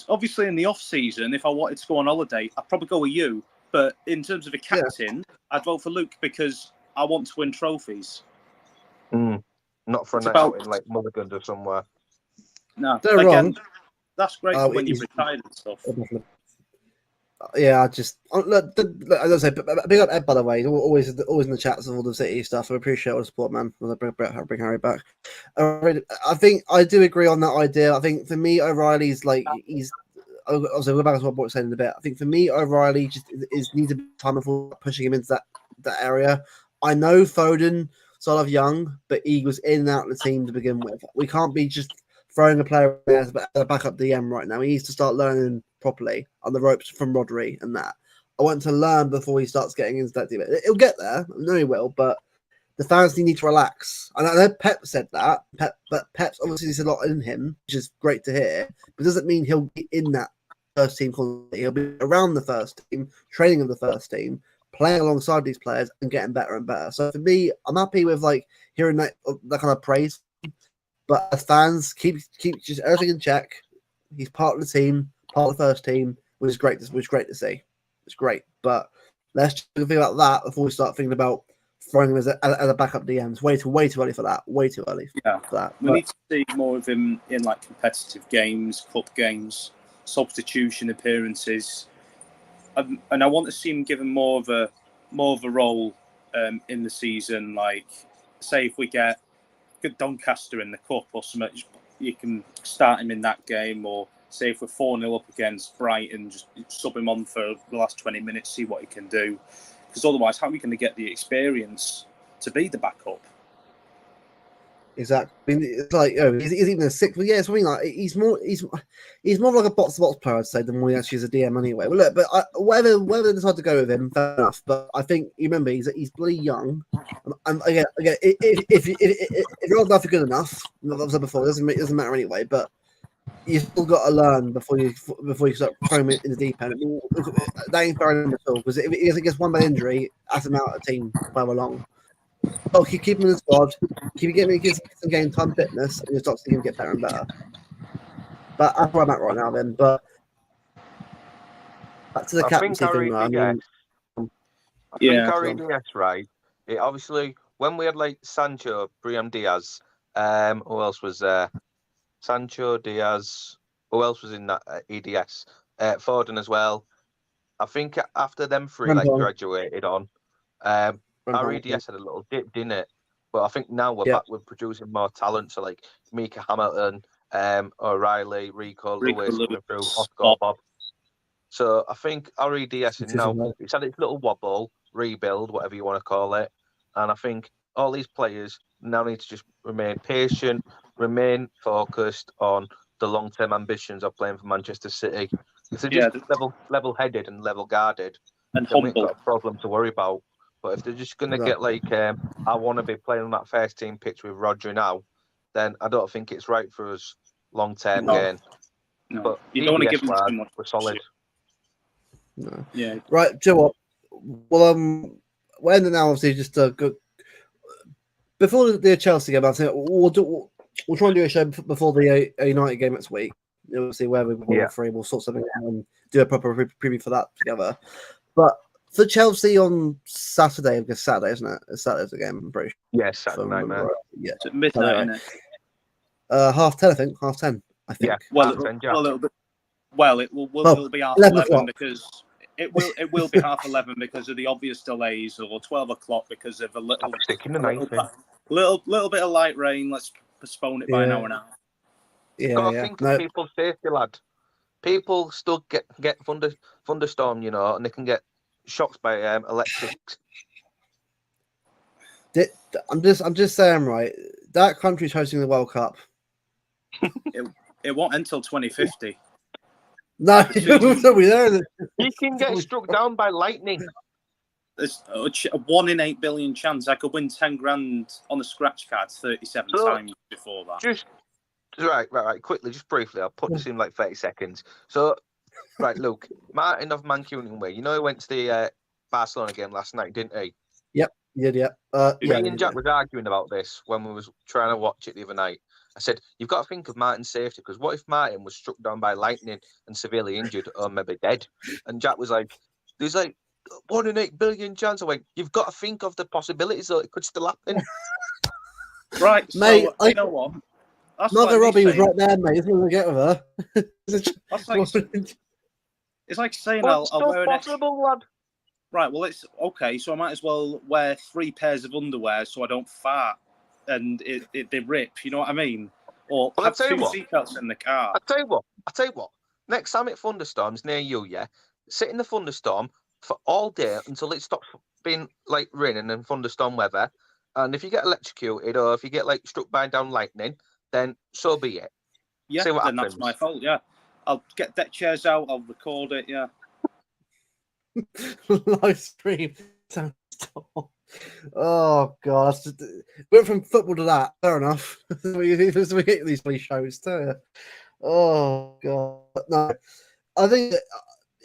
Obviously, in the off season, if I wanted to go on holiday, I'd probably go with you. But in terms of a captain, I'd vote for Luke because I want to win trophies. Not for a night out in like Mulligan's or somewhere. No, they're again, wrong. That's great for when you're retired and stuff. Yeah, I just look, as I say, big up Ed, by the way. He's always in the chats of all the City stuff. I appreciate all the support, man. I'll bring Harry back. I think I do agree on that idea. I think for me, O'Reilly's like he's. Obviously, we'll go back to what Bob was saying in a bit. I think for me, O'Reilly just needs a bit of time before pushing him into that area. I know Foden sort of young, but he was in and out of the team to begin with. We can't be just throwing a player as a backup DM right now. He needs to start learning properly on the ropes from Rodri and that. I want to learn before he starts getting into that team. He'll get there. I know he will, but the fans need to relax. And I know Pep said that, but Pep's obviously there's a lot in him, which is great to hear. But it doesn't mean he'll be in that first team constantly. He'll be around the first team, training with the first team, playing alongside these players and getting better and better. So for me, I'm happy with like hearing that kind of praise. But as fans, keep just everything in check. He's part of the team, part of the first team, which is great. Which is great to see. It's great, but let's just think about that before we start thinking about throwing him as a backup DM. It's way too early for that. Way too early for that. We need to see more of him in like competitive games, cup games, substitution appearances, and I want to see him given more of a role in the season. Like, say if we get Doncaster in the cup or something, you can start him in that game, or say if we're 4-0 up against Brighton, just sub him on for the last 20 minutes, see what he can do. Because otherwise, how are we going to get the experience to be the backup? Exactly. I mean, it's like he's even a sixth. Yeah, it's something like he's more like a box-to-box player, I'd say, than when he actually is a DM anyway. But look, whether they decide to go with him, fair enough. But I think you remember he's bloody young, and again, if you're old enough, you're good enough. I've said before, it doesn't matter anyway. But you've still got to learn before you start throwing him in the deep end. That ain't fair enough at all, because if he gets one bad injury, that's him out of the team further along. Oh, keep him in the squad, keep getting some game time fitness, and you'll start seeing him get better and better. But that's where I'm at right now, then. But back to the captaincy thing, though. I think I read yes, right. It obviously, when we had like Sancho, Brahim Diaz, who else was there? Sancho, Diaz, who else was in that EDS? Foden as well. I think after them three graduated on, our EDS had a little dip, didn't it? But I think now we're back with producing more talent. So like Mika Hamilton, O'Reilly, Rico Lewis coming through, Oscar Bob. So I think our EDS is now, it's had its little wobble, rebuild, whatever you want to call it. And I think all these players now need to just remain patient, remain focused on the long-term ambitions of playing for Manchester City. If they're just level-headed and level-guarded, and then we've got a problem to worry about. But if they're just going to get like, I want to be playing on that first team pitch with Rodri now, then I don't think it's right for us long-term gain. No. But you don't want to give them too much. We're solid. No. Yeah. Right, Joe. What? Well, we're ending now. Obviously, just go before the Chelsea game. I think we'll try and do a show before the United game next week. We'll see where we're free. We'll sort something out and do a proper preview for that together. But for Chelsea on Saturday, because Saturday, isn't it? It's Saturday's the game, I'm pretty sure. Yes, Saturday night, man. Yeah, it's at midnight, isn't it? 10:30, I think. 10:30, I think. Yeah, well, it will be 11 because it will be 11 because of the obvious delays, or 12 o'clock because of a little bit of light rain. Let's postpone it by an hour and a half. Got to think of people's safety, lad. People still get thunderstorm, you know, and they can get shocked by electrics. I'm just saying, right? That country's hosting the World Cup. It won't until 2050. No, we'll be there. You can get struck down by lightning. there's a 1 in 8 billion chance I could win 10 grand on a scratch card 37 times before that. Just right. Quickly, just briefly, I'll put this in like 30 seconds. So, right, Luke, Martin of Mancunian Way. You know, he went to the Barcelona game last night, didn't he? Yep, yeah. Me and Jack was arguing about this when we was trying to watch it the other night. I said, you've got to think of Martin's safety, because what if Martin was struck down by lightning and severely injured or maybe dead? And Jack was like, there's like 1 in 8 billion chance. I went, you've got to think of the possibilities that it could still happen. Right, mate, so, you know what? That's Mother like Robbie was right there, mate. He's going to get with her. That's like, it's like saying I'll wear an possible, lad. Right, well, it's okay, so I might as well wear 3 pairs of underwear so I don't fart and they rip, you know what I mean? Or have 2 seatbelts in the car. I'll tell you what. Next time it thunderstorms near you, yeah, sit in the thunderstorm for all day until it stops being like raining and thunderstorm weather. And if you get electrocuted or if you get like struck by down lightning, then so be it. Yeah, see what then happens. That's my fault, yeah. I'll get deck chairs out, I'll record it, yeah. Live stream. Oh god, went from football to that. Fair enough. we get these funny shows too. Oh god, no. I think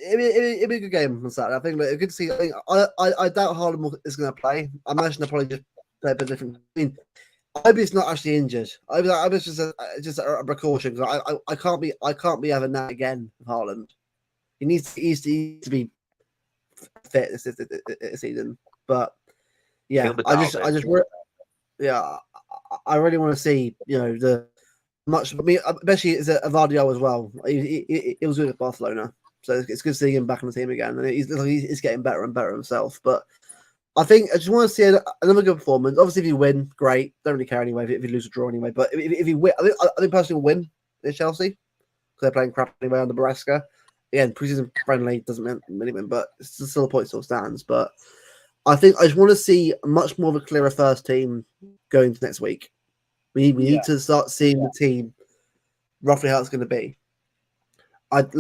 it'd be a good game on Saturday. I think it's good to see. I doubt Haaland is going to play. I imagine they'll probably just play a bit different. I mean, I hope he's not actually injured. I hope it's just a precaution, because I can't be having that again with Haaland. He needs to be fit this season. But yeah, I really want to see, you know, the much. I mean, especially as a Vardio as well. He was good at Barcelona, so it's good seeing him back on the team again, and he's getting better and better himself. But I think I just want to see another good performance. Obviously, if you win, great. Don't really care anyway if you lose or draw anyway. But if you win, I think personally will win in Chelsea, because they're playing crap anyway under Barca. Again, preseason friendly doesn't mean anything, but still the point still stands. But I think I just want to see much more of a clearer first team going into next week. We need to start seeing the team roughly how it's going to be. I think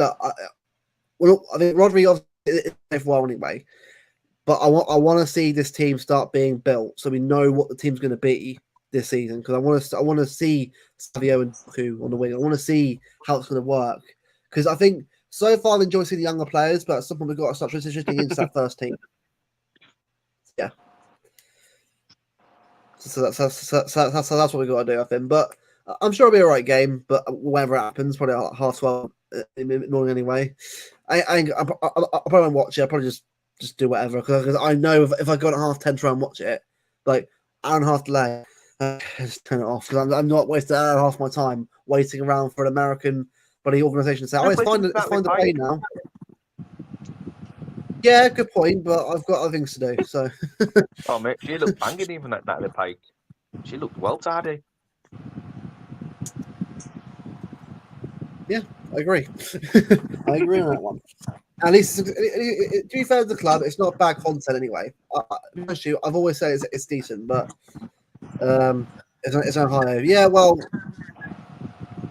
Rodri is for a while anyway, but I want to see this team start being built so we know what the team's going to be this season. Because I want to see Savio and Doku on the wing. I want to see how it's going to work, because I think so far I've enjoyed seeing the younger players, but at some point we've got to start transitioning into that first team. Yeah. So that's what we've got to do, I think. But I'm sure it'll be a right game. But whatever happens, probably like 12:30 in the morning anyway. I probably won't watch it. I'll probably just do whatever, because I know if I go at 10:30 to try and watch it, like hour and a half delay, just turn it off, because I'm not wasting an hour and a half of my time waiting around for an American bloody organisation to say, it's fine to pay now. Yeah, good point, but I've got other things to do. So. Oh mate, she looked banging even at Natalie Pike. She looked well tidy. Yeah, I agree. I agree on that one. At least, to be fair to the club, it's not bad content anyway. I've always said it's decent, but it's Ohio. Yeah, well,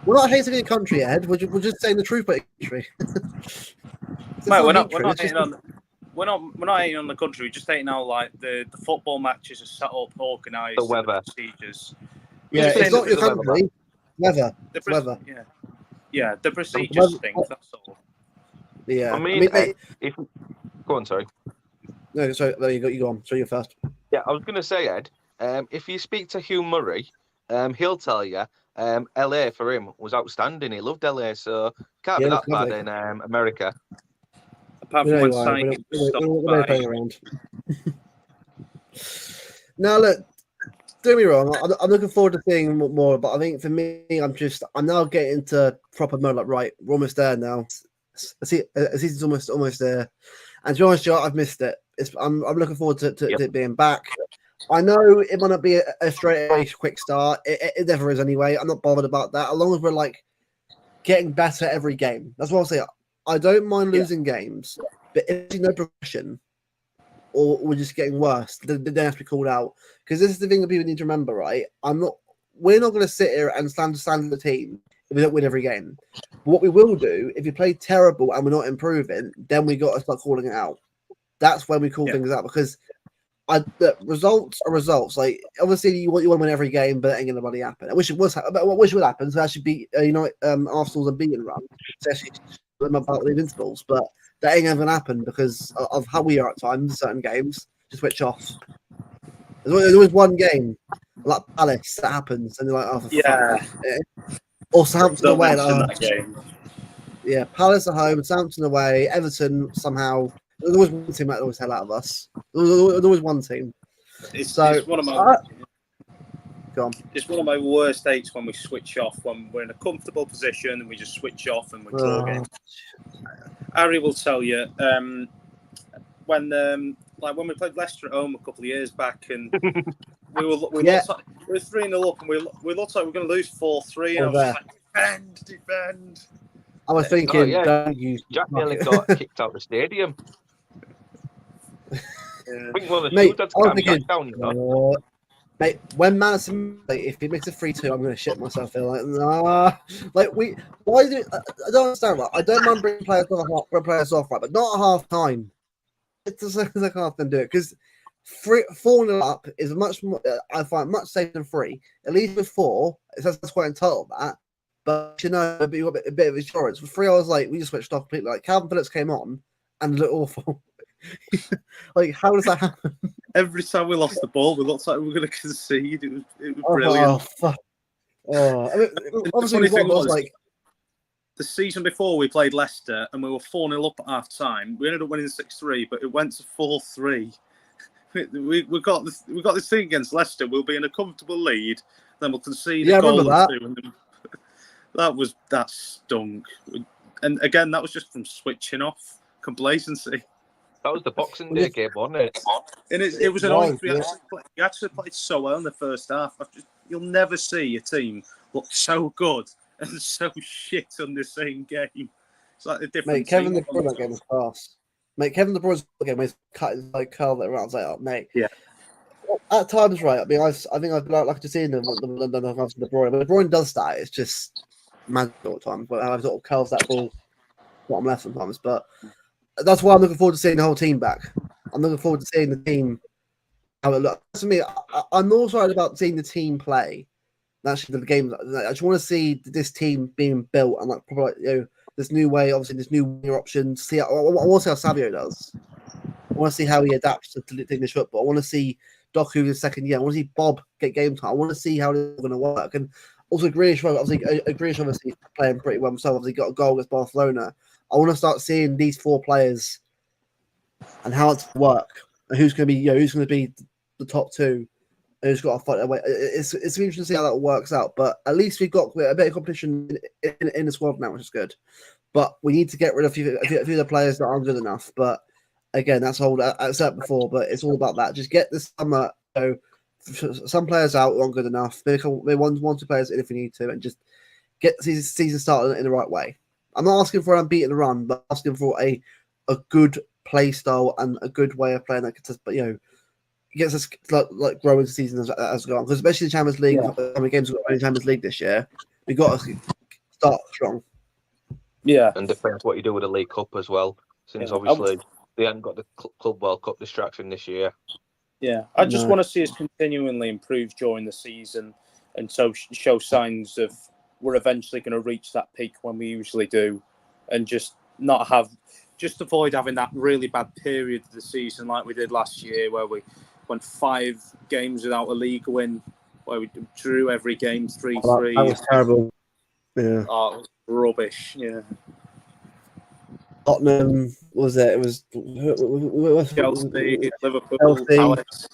we're not hating any country, Ed. We're just saying the truth about country. Mate, we're not hating on the country. We're just hating how like the football matches are set up, organised, the weather, procedures. Yeah, it's not your country. Weather. Yeah, the procedures thing. That's all. Yeah, I mean if go on, sorry. No, sorry. There you go. You go on. So you're first. Yeah, I was going to say, Ed. If you speak to Hugh Murray, he'll tell you. LA for him was outstanding. He loved LA, so can't be that bad in America. Apart from when signing we're playing around. Now look, don't be wrong. I'm looking forward to seeing more, but I think for me, I'm now getting into proper mode. Like, right, we're almost there now. The season's almost there, and to be honest, I've missed it. I'm looking forward to it being back. I know it might not be a straight away quick start. It never is anyway. I'm not bothered about that. As long as we're like getting better every game. That's what I'll say. I don't mind losing games, but if there's no progression or we're just getting worse, then they have to be called out. Because this is the thing that people need to remember, right? We're not going to sit here and stand the team if we don't win every game. But what we will do, if you play terrible and we're not improving, then we got to start calling it out. That's when we call Yeah. things out because the results are results. Like obviously you want to win every game, but it ain't gonna bloody happen. I wish it was. I wish it would happen. So actually beat Arsenal's unbeaten run. To actually them about the Invincibles, but that ain't gonna happen because of how we are at times. Certain games to switch off. There's always one game like Palace that happens, and you're like, oh, for fuck. Or Southampton Don't away. mention that game. Yeah, Palace at home, Southampton away, Everton somehow. There's always one team that always hell out of us. There's always one team. It's one of my worst dates when we switch off, when we're in a comfortable position and we just switch off and we draw games. Harry will tell you when we played Leicester at home a couple of years back and we were 3-0 up and we looked like we were going to lose 4-3 and I was just like, defend. I was thinking, Jack nearly got kicked out of the stadium. I think one of the mate, students I was got thinking, down, you know? Mate, when Madison, if he makes a 3-2, I'm going to shit myself. Feel like, nah. Like, why do I don't understand, right? I don't mind bringing players off, right? But not at half time. It's just like I can't do it because 4-0 up is much more, I find much safer than 3. At least with 4, that's quite entitled that. But you know, you got a bit of insurance. With 3, I was like, we just switched off completely. Like Calvin Phillips came on and looked awful. Like, how does that happen? Every time we lost the ball, we looked like we were going to concede. It was brilliant. Oh, fuck. I mean, obviously, the funny thing was, like the season before we played Leicester and we were 4-0 up at half time. We ended up winning 6-3, but it went to 4-3. We got this thing against Leicester. We'll be in a comfortable lead, then we'll concede a goal or two. And then, that stunk. And again, that was just from switching off, complacency. That was the Boxing Day game, wasn't it? And it was annoying. We actually played so well in the first half. You'll never see a team look so good and so shit on the same game. It's like a different. Mate, Kevin De Bruyne that game was fast. Mate, Kevin De Bruyne's game was cut his curl that around. I was like, oh, mate. Yeah. At times, right. I mean, I think I've like to see the London of De Bruyne. When De Bruyne does that, it's just magical at times. But how he sort of curls that ball bottom left sometimes. But that's why I'm looking forward to seeing the whole team back. I'm looking forward to seeing the team how it looks. To me, I'm more excited about seeing the team play than actually the game. I just want to see this team being built and like probably this new way, obviously this new option. See, I want to see how Savio does. I want to see how he adapts to English football. I want to see Doku in the second year. I want to see Bob get game time. I want to see how it's going to work. And also Grealish, obviously playing pretty well himself. Obviously got a goal against Barcelona. I want to start seeing these 4 players and how it's work and who's going to be the top 2 and who's got to fight their way. It's interesting to see how that works out. But at least we've got a bit of competition in the squad now, which is good. But we need to get rid of a few of the players that aren't good enough. But again, that's all I said before. But it's all about that. Just get this summer. Some players out who aren't good enough. Maybe 1-2 players in if we need to, and just get the season started in the right way. I'm not asking for an unbeaten run, but asking for a good play style and a good way of playing that gets us, gets us like growing the season as gone. Because especially the Champions League, how many games we've got in the Champions League this year, we got to start strong. Yeah, and depends what you do with the League Cup as well. Since obviously they haven't got the Club World Cup distraction this year. Yeah, I just want to see us continually improve during the season, and so show signs of we're eventually going to reach that peak when we usually do, and just avoid having that really bad period of the season like we did last year, where we went 5 games without a league win, where we drew every game 3-3. That was terrible. Yeah. Oh, it was rubbish. Yeah. Tottenham was it? It was Chelsea, Liverpool, Chelsea. Palace.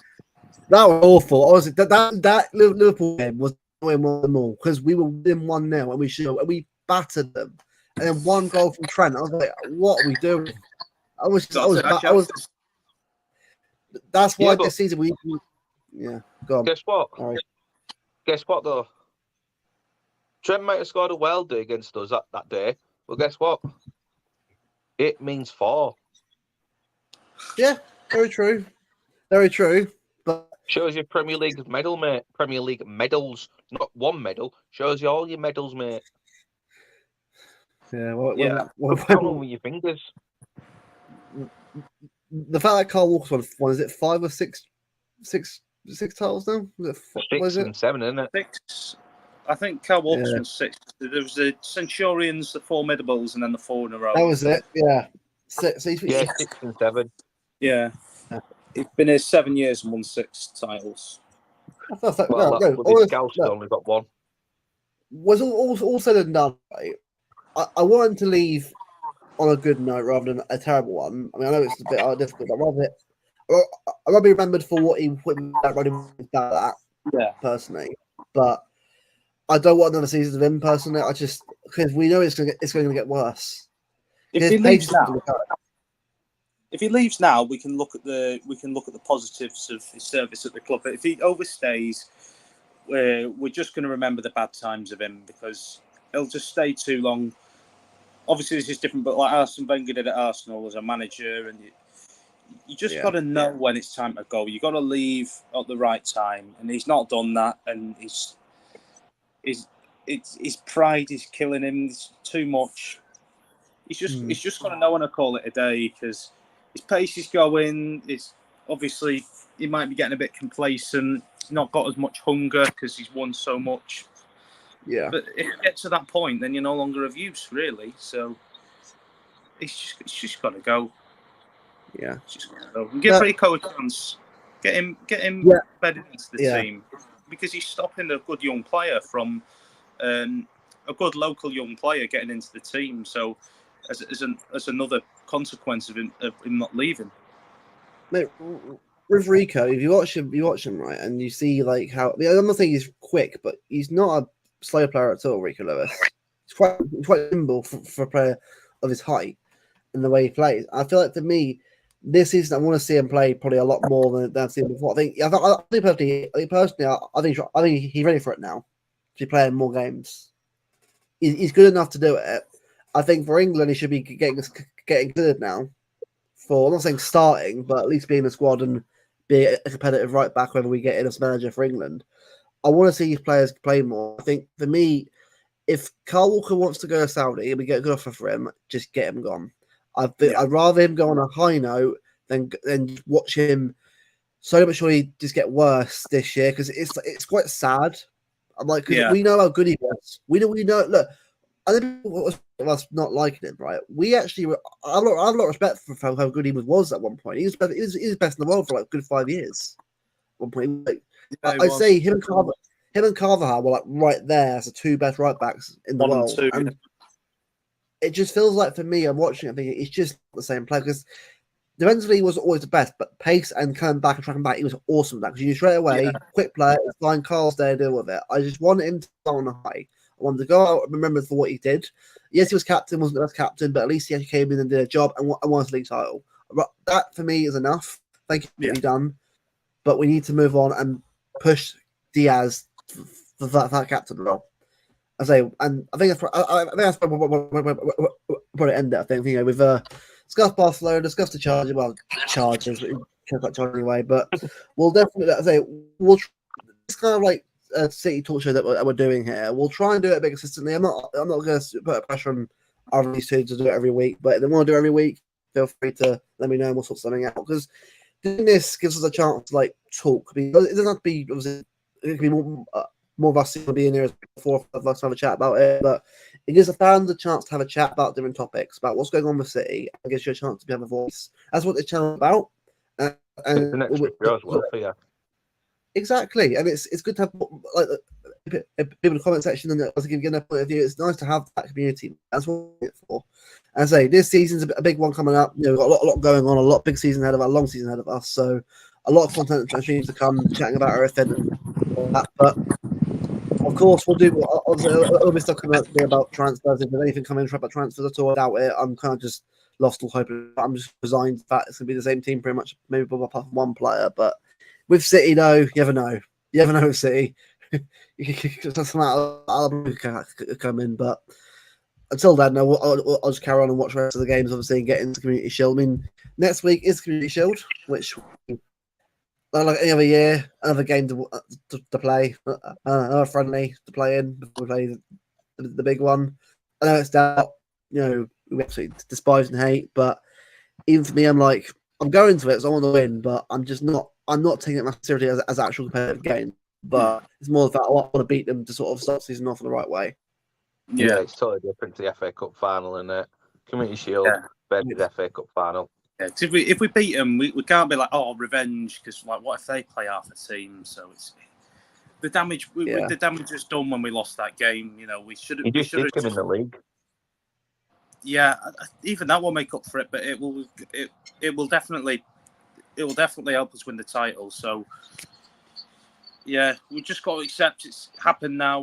That was awful. Honestly, that Liverpool game was winning one of them all because we were within 1-0 and we battered them. And then 1 goal from Trent. I was like, what are we doing? That's why this season we go on. Guess what? All right. Guess what though? Trent might have scored a welder against us that day. Well, guess what? It means 4. Yeah, very true. Very true. But shows you Premier League medal, mate. Premier League medals, not 1 medal. Shows you all your medals, mate. Yeah, count on with your fingers. the fact that Carl Walker's won, is it 5 or 6 titles now? Six and 7, isn't it? 6. I think Cal Walker's Yeah. won 6. There was the Centurions, the Formidables, and then the 4 in a row. That was it. Yeah. So Yeah, 6 and 7. Yeah. He's been here 7 years and won 6 titles. Scouse only got 1. Was all said and done, right? I want him to leave on a good note rather than a terrible one. I mean, I know it's a bit difficult, but I'd rather be remembered for what he put that. Yeah. Personally, but I don't want another season of him personally. I just because we know it's going to get worse. If he leaves now, we can look at the positives of his service at the club. But if he overstays, we're just going to remember the bad times of him because he'll just stay too long. Obviously, this is different, but like Arsene Wenger did at Arsenal as a manager, and you just got to know when it's time to go. You got to leave at the right time, and he's not done that. And his pride is killing him. It's too much. He's just got to know when to call it a day because his pace is going. It's obviously he might be getting a bit complacent. Not got as much hunger because he's won so much. Yeah. But if you get to that point, then you're no longer of use, really. So it's just got to go. Yeah. It's just got to go. And give Rico a chance. Get him bedded into the team because he's stopping a good young player from a good local young player getting into the team. So as another consequence of him not leaving. Mate, with Rico, if you watch him right, and you see like how I'm not saying he's quick, but he's not a slow player at all. Rico Lewis, he's quite nimble for a player of his height and the way he plays. I feel like for me, this season I want to see him play probably a lot more than I've seen before. I think he's ready for it now to be playing more games. He's good enough to do it. I think for England, he should be getting good now. I'm not saying starting, but at least being in the squad and be a competitive right back whether we get in as manager for England. I want to see his players play more. I think for me, if Carl Walker wants to go to Saudi and we get a good offer for him, just get him gone. I'd rather him go on a high note than watch him so much surely just get worse this year because it's quite sad. I'm like, because we know how good he was. We know. Look, I think us not liking him, right? We actually, I have a lot of respect for how good he was at one point. He was best in the world for like a good 5 years. At one point, I'd say him and Carvajal were like right there as the 2 best right backs in the world. And it just feels like for me, I'm watching it thinking it's just the same player because defensively he was always the best, but pace and coming back and tracking back, he was awesome. Because you straight away, quick player, it's fine. Carl's there, deal with it. I just wanted him to go on a high. I wanted to go out and remember for what he did. Yes, he was captain, wasn't the best captain, but at least he actually came in and did a job and won a league title. That for me is enough. Thank you for what you've done, but we need to move on and push Diaz for that captain role. I say, and I think that's probably end it. I think we've discussed Barcelona, discussed the Chargers. Well, Chargers, we can't quite Chargers anyway, but we'll definitely it's kind of like a City talk show that we're doing here. We'll try and do it a bit consistently. I'm not going to put pressure on our these two to do it every week, but if they want to do it every week, feel free to let me know and we'll sort something out because doing this gives us a chance to like talk. Because it doesn't have to be obviously it can be more of us being here as before for us to have a chat about it, but it gives the fans a chance to have a chat about different topics, about what's going on with City, and gives you a chance to have a voice. That's what the channel is about. And the next week as well for you. Exactly, and it's good to have like people in the comment section and also give their point of view. It's nice to have that community. That's what we're for. And I say this season's a big one coming up. We've got a lot going on, a lot big season ahead of us, a long season ahead of us. So a lot of content and streams to come, chatting about everything and all that. But of course, we'll do. It'll be stuff coming up about transfers. If there's anything coming about transfers at all, I doubt it. I'm kind of just lost all hope. I'm just resigned that it's going to be the same team pretty much, maybe apart from one player. But with City, though, you never know. You never know with City. Something I'll come in, but until then, no, I'll just carry on and watch the rest of the games, obviously, and get into Community Shield. I mean, next week is Community Shield, which, like any other year, another game to play, another friendly to play in before we play the big one. I know it's doubt, we absolutely despise and hate, but even for me, I'm like, I'm going to it, so I want to win, but I'm just not. I'm not taking it seriously as actual competitive game. But it's more that I want to beat them to sort of start the season off in the right way. Yeah, it's totally different to the FA Cup final and Community Shield versus FA Cup final. Yeah, if we beat them, we can't be like, oh, revenge, because like, what if they play half the team? So it's the damage. The damage was done when we lost that game. You know, we should have. You just did in the league. Yeah, even that will make up for it, but it will definitely help us win the title. So yeah, we just got to accept it's happened now.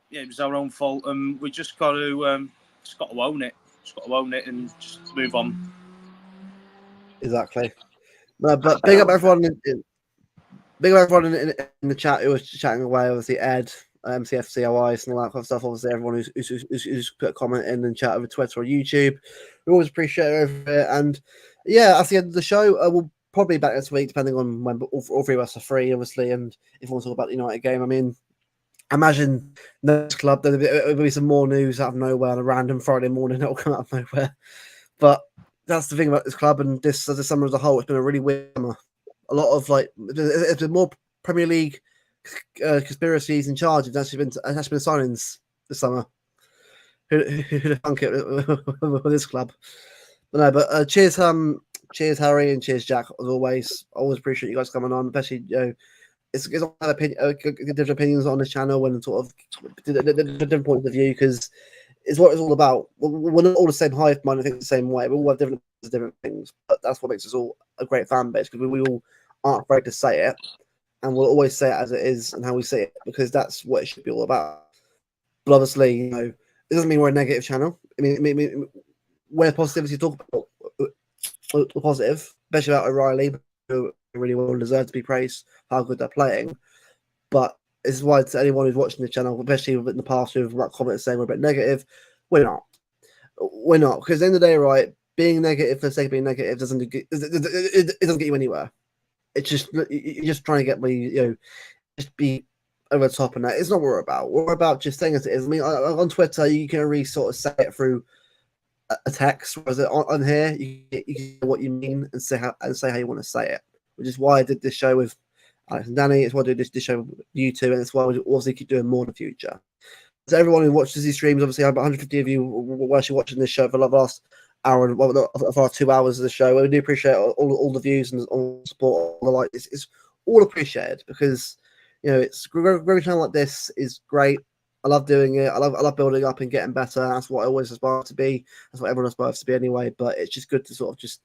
Yeah, it was our own fault, and we just got to own it. Just got to own it and just move on. Exactly. No, but big up everyone in the chat who was chatting away. Obviously, Ed, MCFCOIs, and all that kind of stuff. Obviously, everyone who's put a comment in and chat over Twitter or YouTube. We always appreciate it over it. And yeah, that's the end of the show. We'll probably be back next week, depending on when all three of us are free, obviously. And if we want to talk about the United game, I mean, imagine this club, there'll be some more news out of nowhere on a random Friday morning. It'll come out of nowhere. But that's the thing about this club and this summer as a whole. It's been a really weird summer. A lot of it's been more Premier League conspiracies and charges. It's actually been signings this summer. Who'd have thunk it with this club? But no, but cheers, Harry, and cheers, Jack. As always, always appreciate you guys coming on. Especially, it's all different opinions on this channel and sort of different points of view because it's what it's all about. We're not all the same hive mind. I think the same way. We all have different things, but that's what makes us all a great fan base because we all aren't afraid to say it, and we'll always say it as it is and how we see it because that's what it should be all about. But obviously, it doesn't mean we're a negative channel. I mean where positivity talk about positive, especially about O'Reilly, who really well deserve to be praised for how good they're playing. But this is why to anyone who's watching the channel, especially in the past who've comments saying we're a bit negative, we're not. We're not because at the end of the day, right? Being negative for the sake of being negative doesn't get you anywhere. It's just you're just trying to get me, just be over the top, and that it's not what we're about. We're about just saying as it is. I mean, on Twitter, you can really sort of say it through a text, whereas on here, you can know what you mean and say how you want to say it. Which is why I did this show with Alex and Danny. It's why I do this show with you two, and it's why we also keep doing more in the future. So everyone who watches these streams, obviously, I have 150 of you were actually watching this show for the last hour and of our 2 hours of the show. We do appreciate all the views and all the support, all the like. It's all appreciated because it's growing channel like this is great. I love doing it. I love building up and getting better. That's what I always aspire to be. That's what everyone aspires to be anyway. But it's just good to sort of just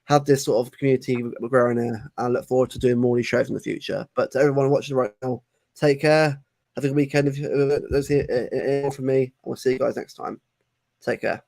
have this sort of community growing here. I look forward to doing more of these shows in the future. But to everyone watching right now, take care. Have a good weekend. If that's it from me. I will see you guys next time. Take care.